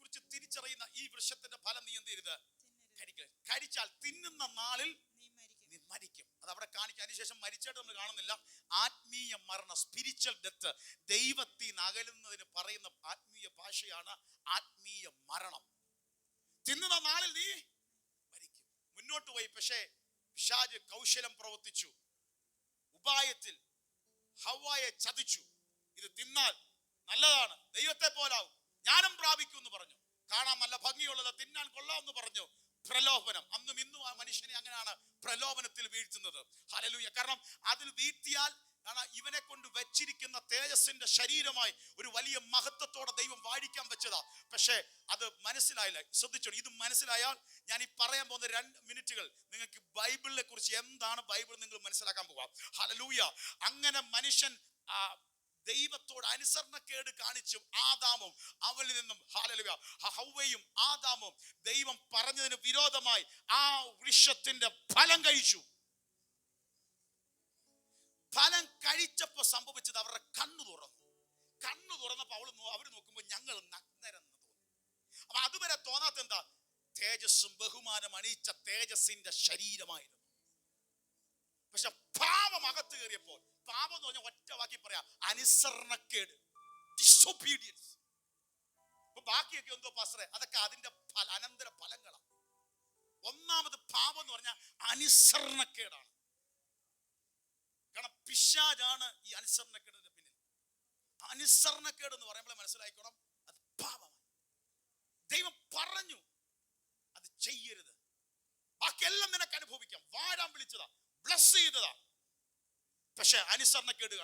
കുറിച്ച് തിരിച്ചറിയുന്ന ഈ വൃക്ഷത്തിന്റെ ഫലം നീ എന്ത് ചെയ്യരുത്, കഴിച്ചാൽ തിന്നുന്ന നാളിൽ നീ മരിക്കും. അത് അവിടെ കാണിക്കുക. അതിനുശേഷം മരിച്ചായിട്ട് നമ്മൾ കാണുന്നില്ല. ആത്മീയ മരണം, സ്പിരിച്വൽ ഡെത്ത്, ദൈവത്തിൽ നിന്ന് അകലുന്നതിന് പറയുന്ന ആത്മീയ ഭാഷയാണ് ആത്മീയ മരണം. തിന്നുന്ന നാളിൽ നീ മരിക്കും. മുന്നോട്ട് പോയി, പക്ഷേ പിശാച് കൗശലം പ്രവർത്തിച്ചു. ഉപായത്തിൽ ഹവ്വായെ ചതിച്ചു. ഇത് തിന്നാൽ നല്ലതാണ്, ദൈവത്തെ പോലാവും, ജ്ഞാനം പ്രാപിക്കും എന്ന് പറഞ്ഞു. കാണാൻ നല്ല ഭംഗിയുള്ളത്, തിന്നാൻ കൊള്ളാമെന്ന് പറഞ്ഞു. പ്രലോഭനം. അന്നും ഇന്നും ആ മനുഷ്യനെ അങ്ങനെയാണ് പ്രലോഭനത്തിൽ വീഴ്ത്തുന്നത്. ഹല്ലേലൂയ. കാരണം അതിൽ വീഴ്ത്തിയാൽ ഇവനെ കൊണ്ട് വെച്ചിരിക്കുന്ന തേജസ്സിന്റെ ശരീരമായി ഒരു വലിയ മഹത്വത്തോടെ ദൈവം വാഴിക്കാൻ വെച്ചതാ. പക്ഷേ അത് മനസ്സിലായില്ല. ശ്രദ്ധിച്ചോ, ഇത് മനസ്സിലായാൽ ഞാൻ ഈ പറയാൻ പോകുന്ന 2 മിനിറ്റുകൾ നിങ്ങൾക്ക് ബൈബിളിനെ കുറിച്ച് എന്താണ് ബൈബിൾ നിങ്ങൾ മനസ്സിലാക്കാൻ പോകാം. ഹല്ലേലൂയ. അങ്ങനെ മനുഷ്യൻ ദൈവത്തോട് അനുസരണക്കേട് കാണിച്ചു. ആദാമും അവളിൽ നിന്നും ഹല്ലേലൂയ ഹവ്വയും ആദാമും ദൈവം പറഞ്ഞതിന് വിരോധമായി ആ വൃക്ഷത്തിന്റെ ഫലം കഴിച്ചു. ഫലം കഴിച്ചപ്പോ സംഭവിച്ചത് അവരുടെ കണ്ണു തുറന്നപ്പോ അവർ നോക്കുമ്പോൾ ഞങ്ങൾ നഗ്നരെന്ന് തോന്നി. അപ്പൊ അതുവരെ തോന്നാത്ത എന്താ? തേജസ്സും ബഹുമാനം അണിയിച്ച തേജസ്സിന്റെ ശരീരമായിരുന്നു. പക്ഷെ പാപം അകത്ത് കയറിയപ്പോൾ, പാപം എന്ന് പറഞ്ഞാൽ ഒറ്റ വാക്കി പറയാം, അനുസരണക്കേട്, ഡിസൊബീഡിയൻസ്. അപ്പൊ ബാക്കിയൊക്കെ എന്തോ പാസ്റ്ററെ, അതൊക്കെ അതിന്റെ അനന്തര ഫലങ്ങളാണ്. ഒന്നാമത് പാപം എന്ന് പറഞ്ഞാൽ അനുസരണക്കേടാണ്. കാരണം പിശാചാണ് ഈ അനുസരണക്കേടിന്റെ പിന്നിൽ. അനുസരണക്കേട് എന്ന് പറയുമ്പോൾ മനസ്സിലായിക്കോണം, അത് പാപമാണ്. ദൈവം പറഞ്ഞു അത് ചെയ്യരുത്, ബാക്കിയെല്ലാം നിനക്ക് അനുഭവിക്കാം. വാഴാൻ വിളിച്ചതാ, ബ്ലസ് ചെയ്തതാ. പക്ഷെ അനുസരണക്കേട്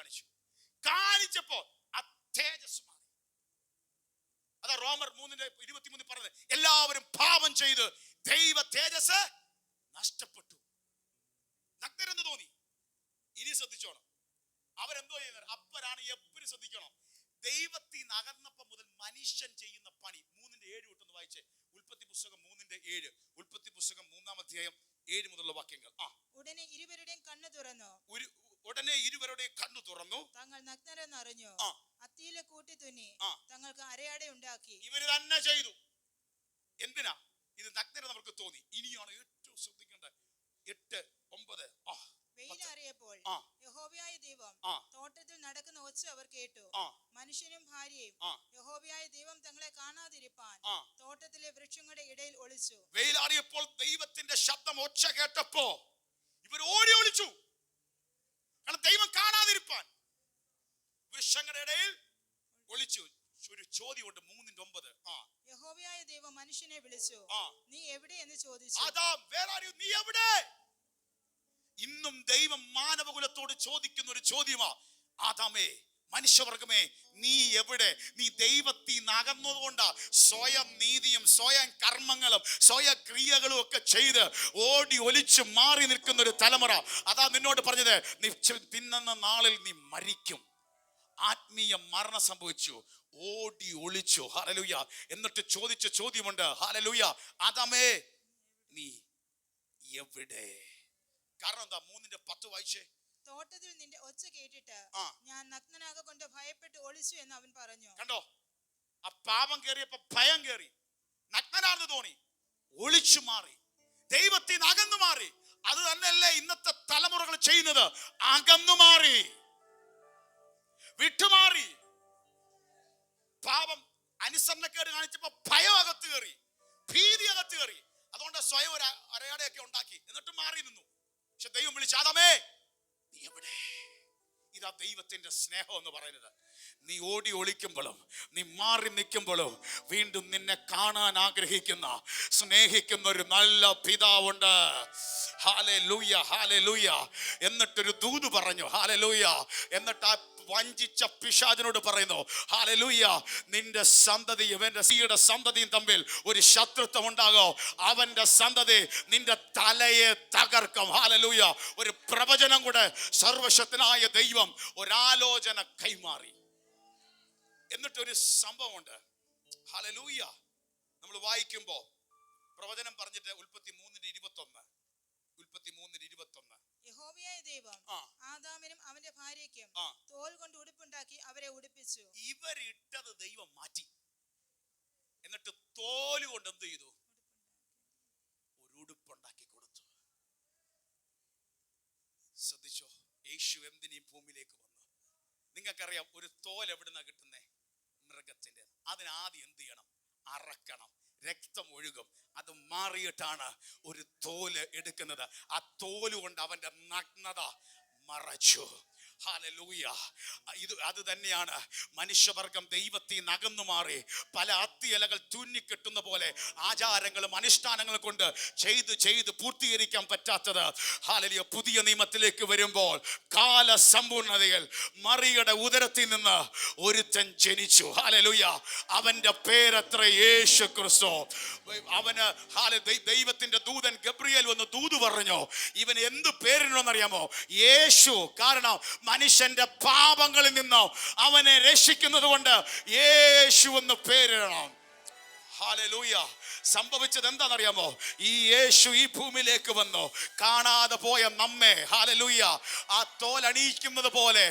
കാണിച്ചപ്പോ ആ തേജസ് മാറി. അതാ റോമർ 3:23 പറഞ്ഞത്, എല്ലാവരും പാപം ചെയ്ത് ദൈവ തേജസ് നഷ്ടപ്പെട്ടു. നഗ്നരെന്ന് തോന്നി. ഇനി ശ്രദ്ധിച്ചോണം, അവരെന്തോ ചെയ്യുന്നത്? അപ്പനാണ് എപ്പോഴും ശ്രദ്ധിക്കണം. ദൈവത്തിൽ നിന്ന് അകന്നപ്പോ മുതൽ മനുഷ്യൻ ചെയ്യുന്ന പണി 3:7 തൊട്ട് വായിച്ചേ. ഉൽപ്പത്തി പുസ്തകം 3:7. ഉൽപ്പത്തി പുസ്തകം 3-ാം അധ്യായം 7 മുതലുള്ള വാക്യങ്ങൾ. ഉടനെ ഇരുവരുടെയും കണ്ണു തുറന്നു. തങ്ങൾ നഗ്നരെന്ന് അറിഞ്ഞു. അത്തിയിലെ കൂട്ടി തുന്നി തങ്ങൾക്ക് അരയാട ഉണ്ടാക്കി. ഇവര് തന്നെ ചെയ്തു. എന്തിനാ? ഇത് നഗ്നത നമുക്ക് തോന്നി. ഇനിയാണ് ഏറ്റവും ശ്രദ്ധിക്കേണ്ടത്. 8-9. വെയിലാറിയപ്പോൾ യഹോവയായ ദൈവം തോട്ടത്തിൽ നടക്കുന്ന ഒച്ച അവർ കേട്ടു. മനുഷ്യനും ഭാര്യയും യഹോവയായ ദൈവം തങ്ങളെ കാണാതിരിപ്പാൻ തോട്ടത്തിലെ വൃക്ഷങ്ങളുടെ ഇടയിൽ ഒളിച്ചു. വെയിലാറിയപ്പോൾ ദൈവത്തിന്റെ ശബ്ദം ഒച്ച കേട്ടപ്പോ ഇവർ ഓടി ഒളിച്ചു. കാരണം ദൈവം കാണാതിരിപ്പാൻ വൃക്ഷങ്ങളുടെ ഇടയിൽ ഒളിച്ചു. ഒരു ചോദ്യമുണ്ട് 3:9. യഹോവയായ ദൈവം മനുഷ്യനെ വിളിച്ചു. നീ എവിടെ എന്ന് ചോദിച്ചു. നീ എവിടെ? ഇന്നും ദൈവം മാനവകുലത്തോട് ചോദിക്കുന്ന ഒരു ചോദ്യമാ. ആദാമേ, മനുഷ്യവർഗമേ, നീ എവിടെ? നീ ദൈവത്തിൽ നിന്ന് അകന്നതുകൊണ്ടാ സ്വയം നീതിയും സ്വയം കർമ്മങ്ങളും സ്വയം ക്രിയകളും ഒക്കെ ചെയ്ത് ഓടി ഒലിച്ചു മാറി നിൽക്കുന്ന ഒരു തലമുറ. അതാ നിന്നോട് പറഞ്ഞത്, നീ തിന്നുന്ന നാളിൽ നീ മരിക്കും. ആത്മീയ മരണം സംഭവിച്ചു. ഓടി ഒളിച്ചു. ഹല്ലേലൂയ. എന്നിട്ട് ചോദിച്ച ചോദ്യമുണ്ട്. ഹല്ലേലൂയ. ആദാമേ, നീ എവിടെ? കാരണം എന്താ? 3:10 വായിച്ചേ. തോട്ടത്തിൽ നിന്റെ ഒച്ച കേട്ടിട്ട് ഞാൻ നഗ്നനാകൊണ്ട് ഭയപ്പെട്ട് ഒളിച്ചു എന്ന് അവൻ പറഞ്ഞു. കണ്ടോ? ആ പാപം കേറിയപ്പോ ഭയം കേറി. നഗ്നനാണെന്ന് തോന്നി, ഒളിച്ചു മാറി, ദൈവത്തിൽ നിന്ന് അകന്നു മാറി. അത് തന്നെയല്ലേ ഇന്നത്തെ തലമുറകൾ ചെയ്യുന്നത്? അകന്നു മാറി, വിട്ടുമാറി. പാപം അനുസരണക്കേട് കാണിച്ചപ്പോ ഭയം അകത്ത് കയറി, ഭീതി അകത്ത് കയറി. അതുകൊണ്ട് സ്വയം ഒരു അരയാടയൊക്കെ ഉണ്ടാക്കി, എന്നിട്ട് മാറി നിന്നു. പക്ഷെ ദൈവം വിളിച്ചു, ആദാമേ, നീ എവിടെ? ഇതാ ദൈവത്തിന്റെ സ്നേഹം എന്ന് പറയുന്നത്. നീ ഓടി ഒളിക്കുമ്പോഴും നീ മാറി നിൽക്കുമ്പോഴും വീണ്ടും നിന്നെ കാണാൻ ആഗ്രഹിക്കുന്ന, സ്നേഹിക്കുന്ന ഒരു നല്ല പിതാവുണ്ട്. Hallelujah, hallelujah. എന്നിട്ടൊരു ദൂത് പറഞ്ഞു. ഹല്ലേലൂയ. എന്നിട്ട് ആ വഞ്ചിച്ച പിശാചിനോട് പറയുന്നു, ഹല്ലേലൂയ, നിന്റെ സന്തതിയും ഇവന്റെ സ്ത്രീയുടെ സന്തതിയും തമ്മിൽ ഒരു ശത്രുത്വം ഉണ്ടാകോ. അവന്റെ സന്തതി നിന്റെ തലയെ തകർക്കും. ഹല്ലേലൂയ. ഒരു പ്രവചനം കൂടെ സർവശക്തനായ ദൈവം ഒരാലോചന കൈമാറി. എന്നിട്ടൊരു സംഭവമുണ്ട്. ഹല്ലേലൂയ. നമ്മൾ വായിക്കുമ്പോ പ്രവചനം പറഞ്ഞിട്ട് ഉൽപ്പത്തി 3:21. യഹോവയായ ദൈവം ആദാമിനും അവന്റെ ഭാര്യയ്ക്കും തോൽ കൊണ്ട് ഉടുപ്പുണ്ടാക്കി അവരെ ഉടുപ്പിച്ചു. ഇവരിട്ടത് ദൈവം മാറ്റി. എന്നിട്ട് തോല് കൊണ്ട് എന്ത് ചെയ്തു? ഒരു ഉടുപ്പുണ്ടാക്കി കൊടുത്തു. ശ്രദ്ധിച്ചോ? യേശു എന്തിനീ ഭൂമിയിലേക്ക് വന്നു? നിങ്ങൾക്കറിയാം, ഒരു തോൽ എവിടുന്നാ കിട്ടുന്നേ? മൃഗത്തിന്റെ. അതിനാദ്യം എന്ത് ചെയ്യണം? അറക്കണം, രക്തം ഒഴുകും. അത് മാറിയിട്ടാണ് ഒരു തോല് എടുക്കുന്നത്. ആ തോല് കൊണ്ട് അവന്റെ നഗ്നത മറച്ചു. ഹല്ലേലൂയ. അത് തന്നെയാണ് മനുഷ്യവർഗം ദൈവത്തിൽ നിന്ന് അകന്നു മാറി പല അത്തിയിലകൾ തുന്നിക്കെട്ടുന്ന പോലെ ആചാരങ്ങളും അനുഷ്ഠാനങ്ങളും കൊണ്ട് ചെയ്ത് പൂർത്തീകരിക്കാൻ പറ്റാത്തത്. ഹല്ലേലൂയ. പുതിയ നിയമത്തിലേക്ക് വരുമ്പോൾ കാലസമ്പൂർണതയിൽ മറിയുടെ ഉദരത്തിൽ നിന്ന് ഒരുത്തൻ ജനിച്ചു. ഹല്ലേലൂയ. അവന്റെ പേരത്ര യേശു ക്രിസ്തു. അവന് ദൈവത്തിന്റെ ദൂതൻ ഗബ്രിയേൽ വന്ന് ദൂത് പറഞ്ഞു, ഇവന് എന്ത് പേരിടണമെന്നറിയാമോ? യേശു. കാരണം മനുഷ്യന്റെ പാപങ്ങളിൽ നിന്ന് അവനെ രക്ഷിക്കുന്നത് കൊണ്ട് യേശു എന്ന് പേരിടണം. ഹല്ലേലൂയ. സംഭവിച്ചത് എന്താണെന്നറിയാമോ? ഈ യേശു ഈ ഭൂമിയിലേക്ക് വന്നു. കാണാതെ പോയ നമ്മെ, ഹല്ലേലൂയ, ആ തോലണിയിക്കുന്നത് പോലെ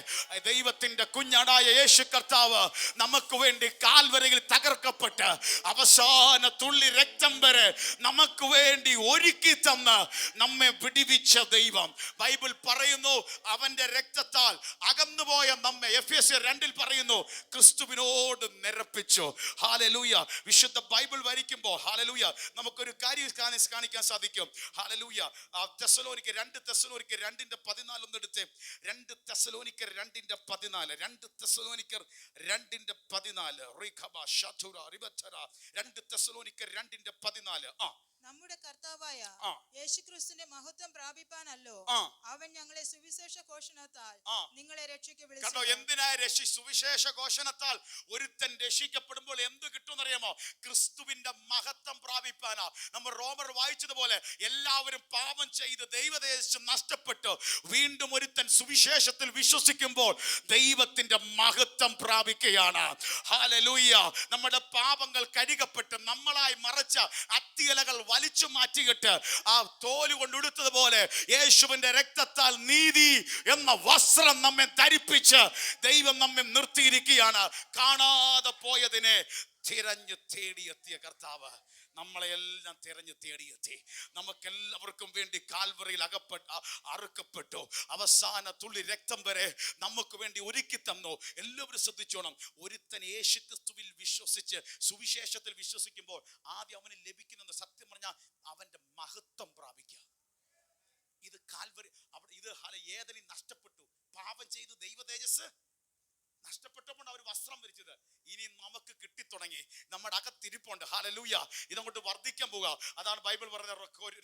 ദൈവത്തിന്റെ കുഞ്ഞാടായ യേശു കർത്താവ് നമുക്ക് വേണ്ടി കാൽവരയിൽ തകർക്കപ്പെട്ട് അവസാന തുള്ളി രക്തം വരെ നമുക്ക് വേണ്ടി ഒരുക്കി തന്ന് നമ്മെ വിടുവിച്ച ദൈവം. ബൈബിൾ പറയുന്നു, അവന്റെ രക്തത്താൽ അകന്നുപോയ നമ്മെ, എഫെസ്യർ 2 പറയുന്നു, ക്രിസ്തുവിനോട് നിരപ്പിച്ചു. ഹല്ലേലൂയ. വിശുദ്ധ ബൈബിൾ വായിക്കുമ്പോൾ ഹല്ലേലൂയ നമുക്കൊരു കാര്യം കാണിക്കാൻ സാധിക്കും. ഹല്ലേലൂയ. 2 തെസ്സലോനിക്കർ 2:14 ഒന്ന് എടുത്തേ. 2 തെസ്സലോനിക്കർ 2:14. 2 തെസ്സലോനിക്കർ 2:14. 2 തെസ്സലോനിക്കർ 2:14. നമ്മുടെ കർത്താവായ ആ. യേശുക്രിസ്തുവിന്റെ മഹത്വം പ്രാപിപ്പാനല്ലോ ആ. അവൻ ഞങ്ങളെ സുവിശേഷ ഘോഷണത്താൽ ആ. നിങ്ങളെ രക്ഷയ്ക്ക് കണ്ടോ, വിളിച്ചു. എന്തിനാ സുവിശേഷ ഘോഷണത്താൽ ഒരുത്തൻ രക്ഷിക്കപ്പെടുമ്പോൾ എന്ത് കിട്ടുമെന്നറിയാമോ? ക്രിസ്തുവിന്റെ മഹത്വം പ്രാപിപ്പാനാ. നമ്മൾ റോമർ വായിച്ചതുപോലെ എല്ലാവരും പാപം ചെയ്ത് ദൈവദേശം നഷ്ടപ്പെട്ടു വീണ്ടും ഒരുത്തൻ സുവിശേഷത്തിൽ വിശ്വസിക്കുമ്പോൾ ദൈവത്തിന്റെ മഹത്വം പ്രാപിക്കുകയാണ്. ഹല്ലേലൂയ. നമ്മുടെ പാപങ്ങൾ കഴുകപ്പെട്ട് നമ്മളായി മറച്ച അത്തിയിലകൾ വലിച്ചു മാറ്റിയിട്ട് ആ തോല് കൊണ്ട് ഉടുത്തതുപോലെ യേശുവിന്റെ രക്തത്താൽ നീതി എന്ന വസ്ത്രം നമ്മെ ധരിപ്പിച്ച് ദൈവം നമ്മെ നിർത്തിയിരിക്കുകയാണ്. കാണാതെ പോയതിനെ തിരഞ്ഞു തേടിയെത്തിയ കർത്താവ് നമ്മളെല്ലാം തിരഞ്ഞു തേടിയെത്തി. നമുക്കെല്ലാവർക്കും വേണ്ടി കാൽവറിയിൽ അറുക്കപ്പെട്ടു. അവസാന തുള്ളി രക്തം വരെ നമുക്ക് വേണ്ടി ഒരുക്കി തന്നു. എല്ലാവരും ശ്രദ്ധിച്ചോണം. ഒരുത്തൻ യേശുക്രിസ്തുവിൽ വിശ്വസിച്ച് സുവിശേഷത്തിൽ വിശ്വസിക്കുമ്പോൾ ആദ്യം അവന് ലഭിക്കുന്നത് സത്യം പറഞ്ഞാൽ അവന്റെ മഹത്വം പ്രാപിക്കുക. ഇത് കാൽവറി ഇത് ഏദനിൽ നഷ്ടപ്പെട്ടു. പാപം ചെയ്തു ദൈവ തേജസ് നഷ്ടപ്പെട്ടപ്പോൾ അവർ വസ്ത്രം ധരിച്ചത്. ഇനി നമുക്ക് കിട്ടിത്തുടങ്ങി. നമ്മുടെ അകത്തിരിപ്പുണ്ട്. ഹല്ലേലൂയ. ഇതങ്ങോട്ട് വർദ്ധിക്കാൻ പോവുക. അതാണ് ബൈബിൾ പറഞ്ഞ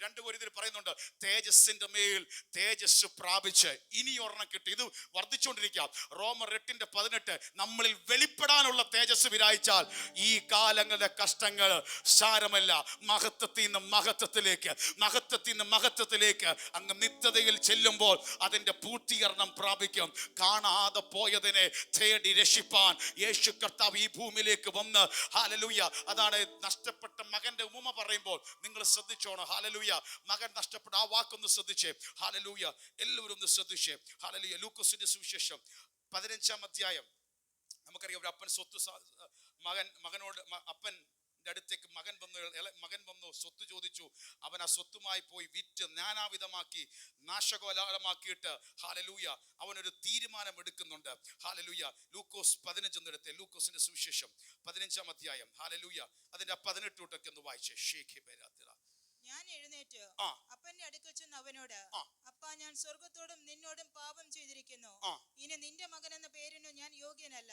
2 കൊരിന്ത്യർ പറയുന്നുണ്ട്, തേജസ്സിന്റെ മേൽ തേജസ് പ്രാപിച്ച് ഇനി ഒരെണ്ണം കിട്ടി. ഇത് വർദ്ധിച്ചുകൊണ്ടിരിക്കുക. റോമർ 8:18 നമ്മളിൽ വെളിപ്പെടാനുള്ള തേജസ് വിരായിച്ചാൽ ഈ കാലങ്ങളുടെ കഷ്ടങ്ങൾ സാരമല്ല. മഹത്വത്തിൽ നിന്ന് മഹത്വത്തിലേക്ക്, മഹത്വത്തിൽ നിന്ന് മഹത്വത്തിലേക്ക് അങ്ങ് നിത്യതയിൽ ചെല്ലുമ്പോൾ അതിന്റെ പൂർത്തീകരണം പ്രാപിക്കും. കാണാതെ പോയതിനെ തേടി രക്ഷിപ്പാൻ യേശു കർത്താവ് ഈ ഭൂമിയിലേക്ക് വന്ന്, ഹല്ലേലൂയ. അതാണ് നഷ്ടപ്പെട്ട മകന്റെ ഉപമ പറയുമ്പോൾ നിങ്ങൾ ശ്രദ്ധിച്ചോണം. ഹല്ലേലൂയ. മകൻ നഷ്ടപ്പെട്ട ആ വാക്കൊന്ന് ശ്രദ്ധിച്ചേ. ഹല്ലേലൂയ. എല്ലാവരും ഒന്ന് ശ്രദ്ധിച്ചേ. ഹല്ലേലൂയ. ലൂക്കോസിന്റെ സുവിശേഷം 15-ാം അധ്യായം. നമുക്കറിയാം, ഒരു അപ്പൻ മകനോട് അടുത്തേക്ക് മകൻ വന്നു സ്വത്ത് ചോദിച്ചു. അവൻ ആ സ്വത്തുമായി പോയി വിറ്റ് നാനാവിധമാക്കി നാശകോലാഹലമാക്കിയിട്ട്, ഹല്ലേലൂയ, അവനൊരു തീരുമാനം എടുക്കുന്നുണ്ട്. ഹല്ലേലൂയ. ലൂക്കോസ് 15 എടുത്തേ. ലൂക്കോസിന്റെ സുവിശേഷം 15-ാം അധ്യായം. ഹല്ലേലൂയ. അതിന്റെ 18 തൊട്ടൊക്കെ ഒന്ന് വായിച്ചേ. ഞാൻ എഴുന്നേറ്റ് അപ്പന്റെ അടുക്കൽ ചെന്ന് അവനോട്, അപ്പാ, ഞാൻ സ്വർഗത്തോടും നിന്നോടും പാപം ചെയ്തിരിക്കുന്നു. ഇനി നിന്റെ മകൻ എന്ന പേരിനു ഞാൻ യോഗ്യനല്ല.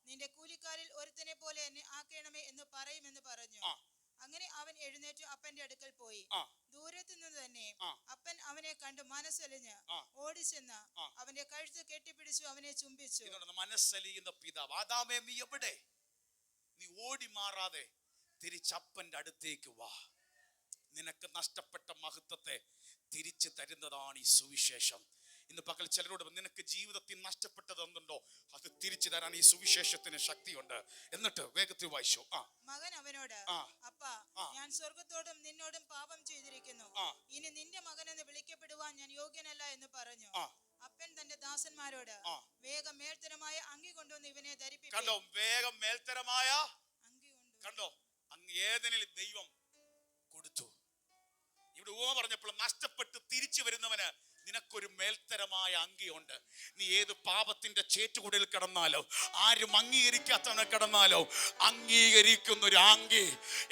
നിന്റെ കൂലിക്കാരിൽ ഒരുത്തനെ പോലെ എന്നെ ആക്കണമേ എന്ന് പറയുമെന്ന് പറഞ്ഞു. അങ്ങനെ അവൻ എഴുന്നേറ്റ് അപ്പന്റെ അടുക്കൽ പോയി. ദൂരത്തു നിന്ന് തന്നെ അപ്പൻ അവനെ കണ്ടു മനസ്സലിഞ്ഞ് ഓടിച്ചെന്ന് അവന്റെ കഴുത്ത് കെട്ടിപ്പിടിച്ചു അവനെ ചുംബിച്ചു. മനസ്സലിയുന്ന പിതാവ്. ആദാമേ, നീ എവിടെ? നീ ഓടി മാറാതെ തിരിച്ചപ്പന്റെ അടുത്തേക്ക് വാ. നിനക്ക് നഷ്ടപ്പെട്ട മഹത്വത്തെ തിരിച്ചു തരുന്നതാണ് ഈ സുവിശേഷം. ഇന്ന് പകൽ ചിലരോട് നിനക്ക് ജീവിതത്തിൽ നഷ്ടപ്പെട്ടത് എന്തുണ്ടോ അത് തിരിച്ചു തരാൻ ഈ സുവിശേഷത്തിന് ശക്തിയുണ്ട്. എന്നിട്ട് വേഗത്തിൽ വായിച്ചു. മകൻ അവനോട്, അപ്പാ, ഞാൻ സ്വർഗത്തോടും നിന്നോടും പാപം ചെയ്തിരിക്കുന്നു. ഇനി നിന്റെ മകൻ എന്ന് വിളിക്കപ്പെടുവാൻ ഞാൻ യോഗ്യനല്ല എന്ന് പറഞ്ഞു. അപ്പൻ തന്റെ ദാസന്മാരോട്, വേഗം മേൽത്തരമായ അങ്കി കൊണ്ടുവന്ന് ഇവനെ ധരിപ്പിച്ചു. കണ്ടോ, വേഗം മേൽത്തരമായ അങ്കി കണ്ടോ. അങ്ങ് ഏതെങ്കിലും ദൈവം കൊടുത്തു. ഇവിടെ ഉപമ പറഞ്ഞപ്പോൾ നഷ്ടപ്പെട്ട് തിരിച്ചു വരുന്നവന് നിനക്കൊരു മേൽത്തരമായ അങ്കിയുണ്ട്. നീ ഏത് പാപത്തിന്റെ ചേറ്റുകുടയിൽ കിടന്നാലോ, ആരും അംഗീകരിക്കാത്തവനെ കിടന്നാലോ, അംഗീകരിക്കുന്ന ഒരു അങ്കി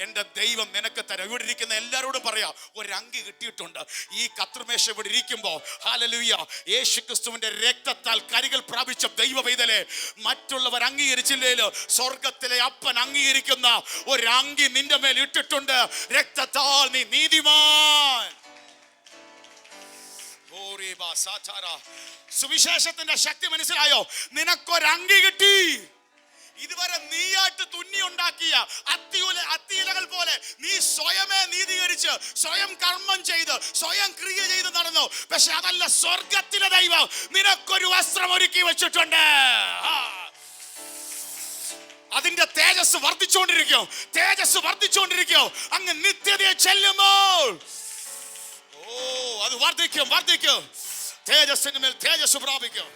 എൻ്റെ ദൈവം നിനക്ക് തരാം. ഇവിടെ ഇരിക്കുന്ന എല്ലാവരോടും പറയാം, ഒരു അങ്കി കിട്ടിയിട്ടുണ്ട്. ഈ കത്രിമേശ ഇവിടെ ഇരിക്കുമ്പോൾ, ഹല്ലേലൂയ, യേശുക്രിസ്തുവിന്റെ രക്തത്താൽ കരികൾ പ്രാപിച്ച ദൈവ പൈതലേ, മറ്റുള്ളവർ അംഗീകരിച്ചില്ലേലോ സ്വർഗത്തിലെ അപ്പൻ അംഗീകരിക്കുന്ന ഒരു അങ്കി നിന്റെ മേൽ ഇട്ടിട്ടുണ്ട്. രക്തത്താൽ നീ നീതിമാൻ. സുവിശേഷത്തിന്റെ ശക്തി മനസ്സിലായോ? നിനക്കൊരങ്കി കിട്ടി. ഇതുവരെ നീയായിട്ട് തുന്നി ഉണ്ടാക്കിയ അത്തിയിലകൾ പോലെ നീ സ്വയമേ നീതീകരിച്ച് സ്വയം കർമ്മം ചെയ്ത് സ്വയം ക്രിയ ചെയ്ത് നടന്നു. പക്ഷെ അതല്ല, സ്വർഗത്തിലെ ദൈവം നിനക്കൊരു വസ്ത്രം ഒരുക്കി വെച്ചിട്ടുണ്ട്. അതിന്റെ തേജസ് വർദ്ധിച്ചുകൊണ്ടിരിക്കും. തേജസ് വർദ്ധിച്ചുകൊണ്ടിരിക്കും. അങ്ങ് നിത്യതയെ ചെല്ലുമ്പോൾ അത് വർദ്ധിക്കും, വർദ്ധിക്കും. തേജസ്സിന് മേൽ തേജസ് പ്രാപിക്കും.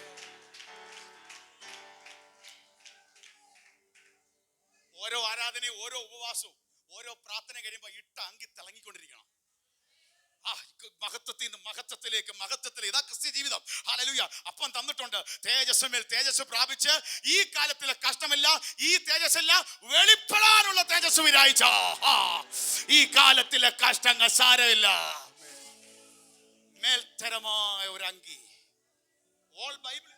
ഓരോ ആരാധനയും, ഓരോ ഉപവാസവും, ഓരോ പ്രാർത്ഥന കഴിയുമ്പോൾ ഇട്ട അങ്കി തിളങ്ങിക്കൊണ്ടിരിക്കണം. മഹത്വത്തിൽ നിന്ന് മഹത്വത്തിലേക്ക്, മഹത്വത്തിലേക്ക്. ഇതാ ക്രിസ്ത്യ ജീവിതം. ഹല്ലേലൂയ. അപ്പം തന്നിട്ടുണ്ട്. തേജസ്സുമേൽ തേജസ് പ്രാപിച്ച് ഈ കാലത്തിലെ കഷ്ടമില്ല, ഈ തേജസ്സല്ല, വെളിപ്പെടാനുള്ള തേജസ് വിരായിച്ച ഈ കാലത്തിലെ കഷ്ടങ്ങൾ സാരമില്ല. മേൽത്തരമായ ഒരു അങ്കി. ഓൾ ബൈബിൾ,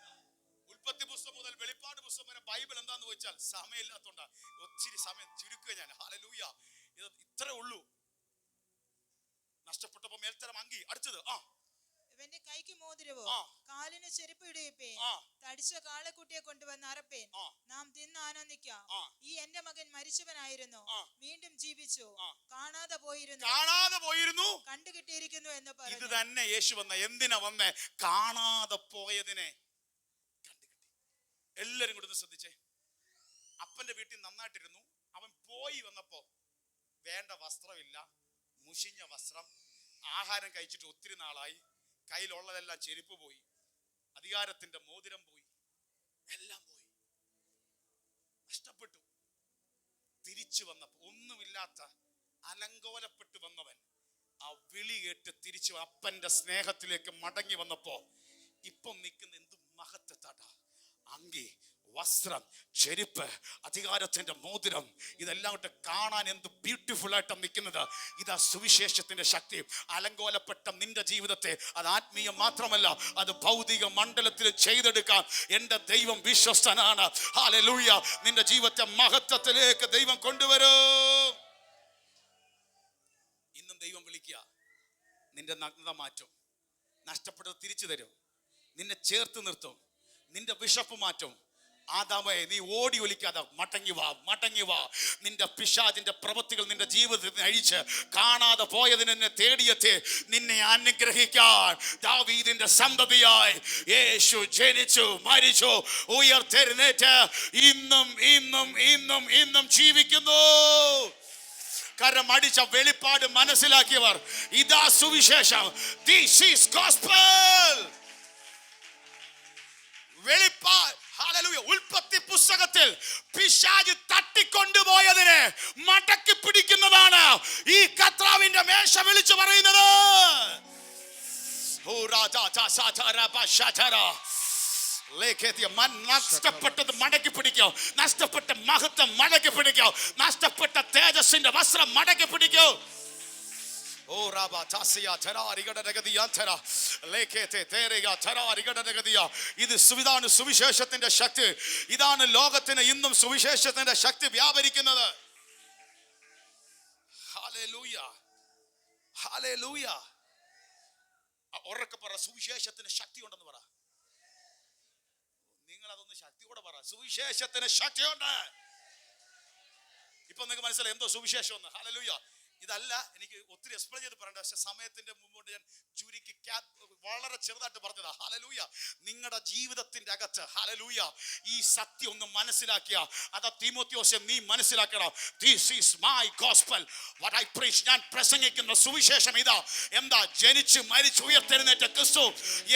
ഉൽപ്പത്തി പുസ്തകം മുതൽ വെളിപ്പാട് പുസ്തകം വരെ ബൈബിൾ എന്താന്ന് ചോദിച്ചാൽ സമയമില്ലാത്തോണ്ടാ ഒത്തിരി സമയം ചുരുക്കുക ഞാൻ. ഹല്ലേലൂയ. ഇത് ഇത്രേ ഉള്ളൂ. നഷ്ടപ്പെട്ടപ്പോ മേൽത്തരം അങ്കി. അടുത്തത് ഇവന്റെ കൈക്ക് മോതിരവോ കാലിന് ചെരുപ്പ് ഇടുവിപ്പേൻ. തടിച്ച കാളക്കുട്ടിയെ കൊണ്ടുവന്ന് അറപ്പേൻ. നാം തിന്ന് ആനന്ദിക്കാം. ഈ എന്റെ മകൻ മരിച്ചവനായിരുന്നു, വീണ്ടും ജീവിച്ചു. കാണാതെ പോയിരുന്നു, കണ്ടുകിട്ടിയിരിക്കുന്നു എന്ന് പറഞ്ഞു. ഇത് തന്നെ യേശു വന്ന എന്തിനാ വന്നേ? കാണാതെ പോയതിനെ കണ്ടുകിട്ടി. എല്ലാരും കൂടെ ശ്രദ്ധിച്ചേ. അപ്പന്റെ വീട്ടിൽ നന്നായിട്ടിരുന്നു. അവൻ പോയി വന്നപ്പോ വേണ്ട വസ്ത്രമില്ല, മുഷിഞ്ഞ വസ്ത്രം, ആഹാരം കഴിച്ചിട്ട് ഒത്തിരി നാളായി, കയ്യിലുള്ളതെല്ലാം ചെരുപ്പ് പോയി, അധികാരത്തിന്റെ മോതിരം പോയി, എല്ലാം പോയി, നഷ്ടപ്പെട്ടു. തിരിച്ചു വന്നപ്പോ ഒന്നുമില്ലാത്ത അലങ്കോലപ്പെട്ടു വന്നവൻ ആ വിളി കേട്ട് തിരിച്ചു അപ്പന്റെ സ്നേഹത്തിലേക്ക് മടങ്ങി വന്നപ്പോ ഇപ്പം നിൽക്കുന്ന എന്ത് മഹത്വത്താട്ടാ! അങ്കി, വസ്ത്രം, ചെരുപ്പ്, അധികാരത്തിന്റെ മോതിരം, ഇതെല്ലാം കൊണ്ട് കാണാൻ എന്ത് ബ്യൂട്ടിഫുൾ ആയിട്ടാണ് നിൽക്കുന്നത്. ഇതാ സുവിശേഷത്തിന്റെ ശക്തി. അലങ്കോലപ്പെട്ട നിന്റെ ജീവിതത്തെ അത് ആത്മീയം മാത്രമല്ല, അത് ഭൗതിക മണ്ഡലത്തിൽ ചെയ്തെടുക്കാൻ എന്റെ ദൈവം വിശ്വസ്തനാണ്. ഹല്ലേലൂയ! നിന്റെ ജീവിതത്തെ മഹത്വത്തിലേക്ക് ദൈവം കൊണ്ടുവരും. ഇന്നും ദൈവം വിളിക്കുക. നിന്റെ നഗ്നത മാറ്റും, നഷ്ടപ്പെട്ടത് തിരിച്ചു തരും, നിന്നെ ചേർത്ത് നിർത്തും, നിന്റെ വിശപ്പ് മാറ്റും. ആദാമേ, നീ ഓടി ഒലിക്കാതെ മടങ്ങി വാ. നിന്റെ പിശാചിന്റെ പ്രവൃത്തികൾ നിന്റെ ജീവിതത്തിൽ അഴിച്ച് കാണാതെ പോയതിനെ നിന്നെ തേടിയെത്തി നിന്നെ അനുഗ്രഹിക്കാൻ ദാവീദിന്റെ സന്തതിയായി യേശു ജനിച്ചു, മരിച്ചു, ഉയർത്തെഴുന്നേറ്റ് ഇന്നും ജീവിക്കുന്നു. കരം അടിച്ച വെളിപ്പാട് മനസ്സിലാക്കിയവർ, ഇതാ സുവിശേഷം. This is gospel. വെളിപ്പാട്. ഹല്ലേലൂയ! ഉൽപ്പത്തി പുസ്തകത്തിൽ പിശാച് തട്ടിക്കൊണ്ടുപോയതിനെ മടക്കി പിടിക്കുന്നതാണ് ഈ കർത്താവിന്റെ മേശ വിളിച്ചു പറയുന്നത്. നഷ്ടപ്പെട്ടത് മടക്കി പിടിക്കോ, നഷ്ടപ്പെട്ട മഹത്വം മടക്കി പിടിക്കോ, നഷ്ടപ്പെട്ട തേജസ്സിന്റെ വസ്ത്രം മടക്കി പിടിക്കോ. ഇത് സുവിശേഷത്തിന്റെ ശക്തി. ഇതാണ് ലോകത്തിന് ഇന്നും സുവിശേഷത്തിന്റെ ശക്തി വ്യാപരിക്കുന്നത്. Hallelujah, hallelujah. ഉറക്കെ പറ, സുവിശേഷത്തിന് ശക്തി ഉണ്ടെന്ന് പറ. നിങ്ങൾ അതൊന്ന് ശക്തിയോടെ പറ, സുവിശേഷത്തിന് ശക്തിയുണ്ട്. ഇപ്പൊ നിങ്ങൾക്ക് മനസ്സിലായി എന്തോ സുവിശേഷം എന്ന്. ഹല്ലേലൂയ. ഇതല്ല എനിക്ക് ഒത്തിരി എക്സ്പ്ലെയിൻ ചെയ്ത് പറയണ്ട, പക്ഷെ സമയത്തിന്റെ മുമ്പോട്ട് ഞാൻ ചുരുക്കി വളരെ ചെറുതായിട്ട് പറഞ്ഞതാ. ഹല്ലേലൂയ. നിങ്ങളുടെ ജീവിതത്തിന്റെ അകത്ത് ഹല്ലേലൂയ ഈ സത്യം ഒന്ന് മനസ്സിലാക്കിയ അതാ തീമോത്തിയോസേ, നീ മനസ്സിലാക്കണം. This is my gospel, what I preach. ഞാൻ പ്രസംഗിക്കുന്ന സുവിശേഷം ഇതാ. എന്താ? ജനിച്ചു മരിച്ചു ഉയർത്തെഴുന്നേറ്റ ക്രിസ്തു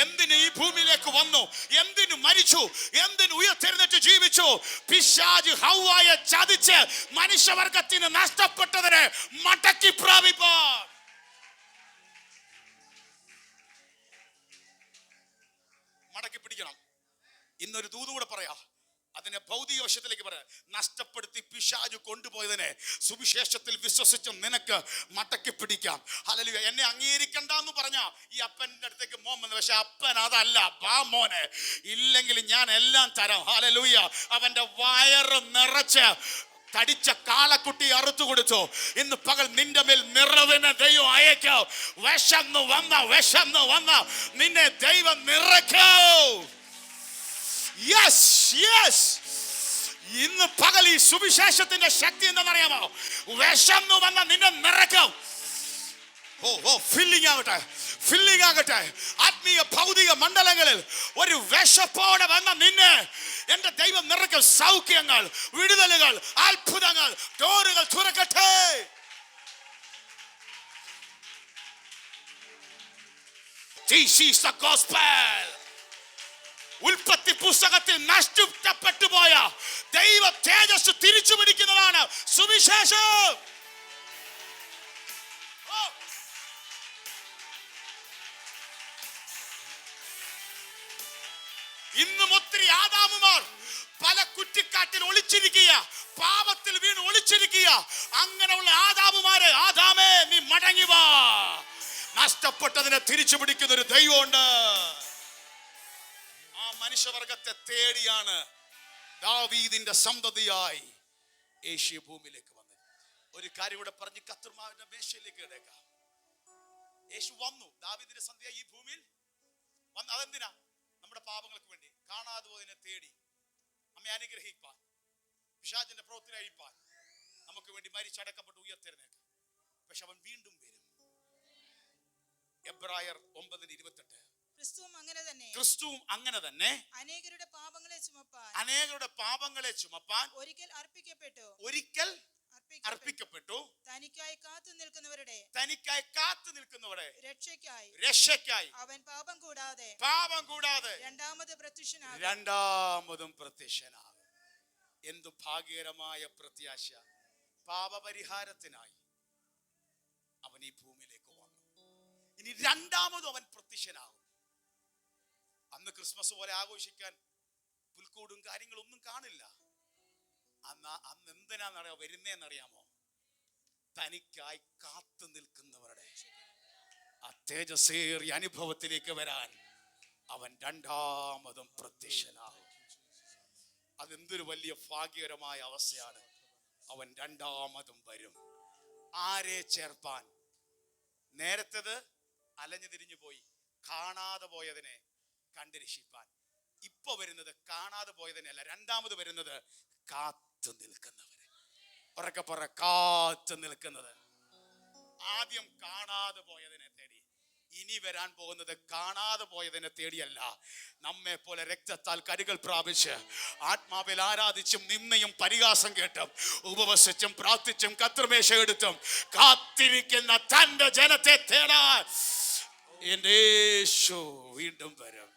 എന്തിന് ഈ ഭൂമിയിലേക്ക് വന്നു, എന്തിനു മരിച്ചു, എന്തിനു ഉയർത്തെഴുന്നേറ്റ് ജീവിച്ചു? പിശാച് ഹവ്വായെ ചതിച്ച് മനുഷ്യവർഗത്തിന് നഷ്ടപ്പെട്ടതിനെ മടക്കി പ്രാപിപ്പാൻ. മടക്കി പിടിക്കണം. ഇന്നൊരു ദൂത് കൂടെ പറയാ. അതിനെ ഭൗതിക വശത്തിലേക്ക് പറയാം. നഷ്ടപ്പെടുത്തി പിശാച് കൊണ്ടുപോയതിനെ സുവിശേഷത്തിൽ വിശ്വസിച്ച് നിനക്ക് മടക്കി പിടിക്കാം. ഹല്ലേലൂയ. എന്നെ അംഗീകരിക്കണ്ടെന്ന് പറഞ്ഞ ഈ അപ്പൻ്റെ അടുത്തേക്ക് മോൻ വന്നു. പക്ഷെ അപ്പൻ അതല്ല, വാ മോനെ, ഇല്ലെങ്കിൽ ഞാൻ എല്ലാം തരാം. ഹല്ലേലൂയ. അവന്റെ വയറ് നിറച്ച് തടിച്ച കാളക്കുട്ടി അറുത്തു കൊടുത്തു. ഇന്ന് പകൽ നിന്റെ മേൽ നിറവിനെ ദൈവം അയക്കോ. വിശന്നു വന്ന നിന്നെ ദൈവം നിറയ്ക്കോ. Yes yes. ഇന്ന് പകൽ ഈ സുവിശേഷത്തിന്റെ ശക്തി എന്താണെന്നറിയാമോ? വിശന്നു വന്ന നിന്നെ നിറയ്ക്കും. ഫില്ലിംഗ് ആകട്ടെ. ആത്മീയ ഭൗതിക മണ്ഡലങ്ങളിൽ ഒരു വിശപ്പോടെ വന്ന നിന്നെ എന്റെ ദൈവം നിറയ്ക്കും. സൗഖ്യങ്ങൾ, വിടുതലുകൾ, അത്ഭുതങ്ങൾ, ഡോറുകൾ തുറക്കട്ടെ. This is the gospel. ഉൽപ്പത്തി പുസ്തകത്തിൽ നഷ്ടപ്പെട്ടു പോയ ദൈവ തേജസ് തിരിച്ചു പിടിക്കുന്നതാണ് സുവിശേഷം. ഇന്നും ഒത്തിരി ആദാമുമാർ പല കുറ്റിക്കാട്ടിൽ ഒളിച്ചിരിക്കുക, പാപത്തിൽ വീണ് ഒളിച്ചിരിക്കുക. അങ്ങനെയുള്ള ആദാമുമാരെ, ആദാമേ നീ മടങ്ങി വാ. നഷ്ടപ്പെട്ടതിനെ തിരിച്ചു പിടിക്കുന്ന ഒരു ദൈവമുണ്ട്. ആ മനുഷ്യവർഗത്തെ തേടിയാണ് ദാവീദിന്റെ സന്തതിയായി യേശു ഭൂമിയിലേക്ക് വന്നത്. ഒരു കാര്യം കൂടെ പറഞ്ഞ് കർത്താവിന്റെ മേശയിലേക്ക് കിടക്കാം. യേശു വന്നു ദാവീദിന്റെ സന്ധ്യ ഈ ഭൂമിയിൽ വന്നു. അതെന്തിനാ? നമ്മുടെ പാപങ്ങൾക്ക് വേണ്ടി. കാണാതെ പോയതിനെ തേടി നമ്മെ അനുഗ്രഹിപ്പാൻ, പിശാചിന്റെ പ്രവൃത്തി അഴിപ്പാൻ, നമുക്ക് വേണ്ടി മരിച്ചടക്കപ്പെട്ട് ഉയർത്തെഴുന്നേൽക്കും. പക്ഷെ അവൻ വീണ്ടും വരും. എബ്രായർ 9:28. ക്രിസ്തുവും അങ്ങനെ തന്നെ അനേകരുടെ പാപങ്ങളെ ചുമപ്പാൻ ഒരിക്കൽ അർപ്പിക്കപ്പെട്ടു. തനിക്കായി കാത്തു നിൽക്കുന്നവരുടെ രക്ഷയ്ക്കായി അവൻ പാപം കൂടാതെ രണ്ടാമതും പ്രത്യക്ഷനാകും. എന്തു ഭാഗ്യകരമായ പ്രത്യാശ! പാപപരിഹാരത്തിനായി അവൻ ഈ ഭൂമിയിലേക്ക് വന്നു. ഇനി രണ്ടാമതും അവൻ പ്രത്യക്ഷനാകും. അന്ന് ക്രിസ്മസ് പോലെ ആഘോഷിക്കാൻ പുൽക്കൂടും കാര്യങ്ങളൊന്നും കാണില്ല. അന്ന് എന്തിനാന്നറിയാമോ വരുന്നേന്നറിയാമോ? തനിക്കായി കാത്തു നിൽക്കുന്നവരുടെ ആ തേജസ്സേറിയ അനുഭവത്തിലേക്ക് വരാൻ അവൻ രണ്ടാമതും പ്രത്യക്ഷനാകും. അതെന്തൊരു വലിയ ഭാഗ്യകരമായ അവസ്ഥയാണ്. അവൻ രണ്ടാമതും വരും. ആരെ ചേർപ്പാൻ? നേരത്തേത് അലഞ്ഞു തിരിഞ്ഞു പോയി കാണാതെ പോയതിനെ കണ്ട് രക്ഷിപ്പാൻ. ഇപ്പൊ വരുന്നത് കാണാതെ പോയതിനല്ല, രണ്ടാമത് വരുന്നത് കാത്തു നിൽക്കുന്നവരെ. ഉറക്കെ പറ, കാത്തു നിൽക്കുന്നത്. ആദ്യം കാണാതെ പോയതിനെ തേടി, ഇനി വരാൻ പോകുന്നത് കാണാതെ പോയതിനെ തേടിയല്ല. നമ്മെ പോലെ രക്തത്താൽ കരുകൾ പ്രാപിച്ച് ആത്മാവിൽ ആരാധിച്ചും നിന്നയും പരിഹാസം കേട്ടും ഉപവസിച്ചും പ്രാർത്ഥിച്ചും കർത്തൃമേശ എടുത്തും കാത്തിരിക്കുന്ന തന്റെ ജനത്തെ തേടാൻ എന്റെ യേശു വീണ്ടും വരും.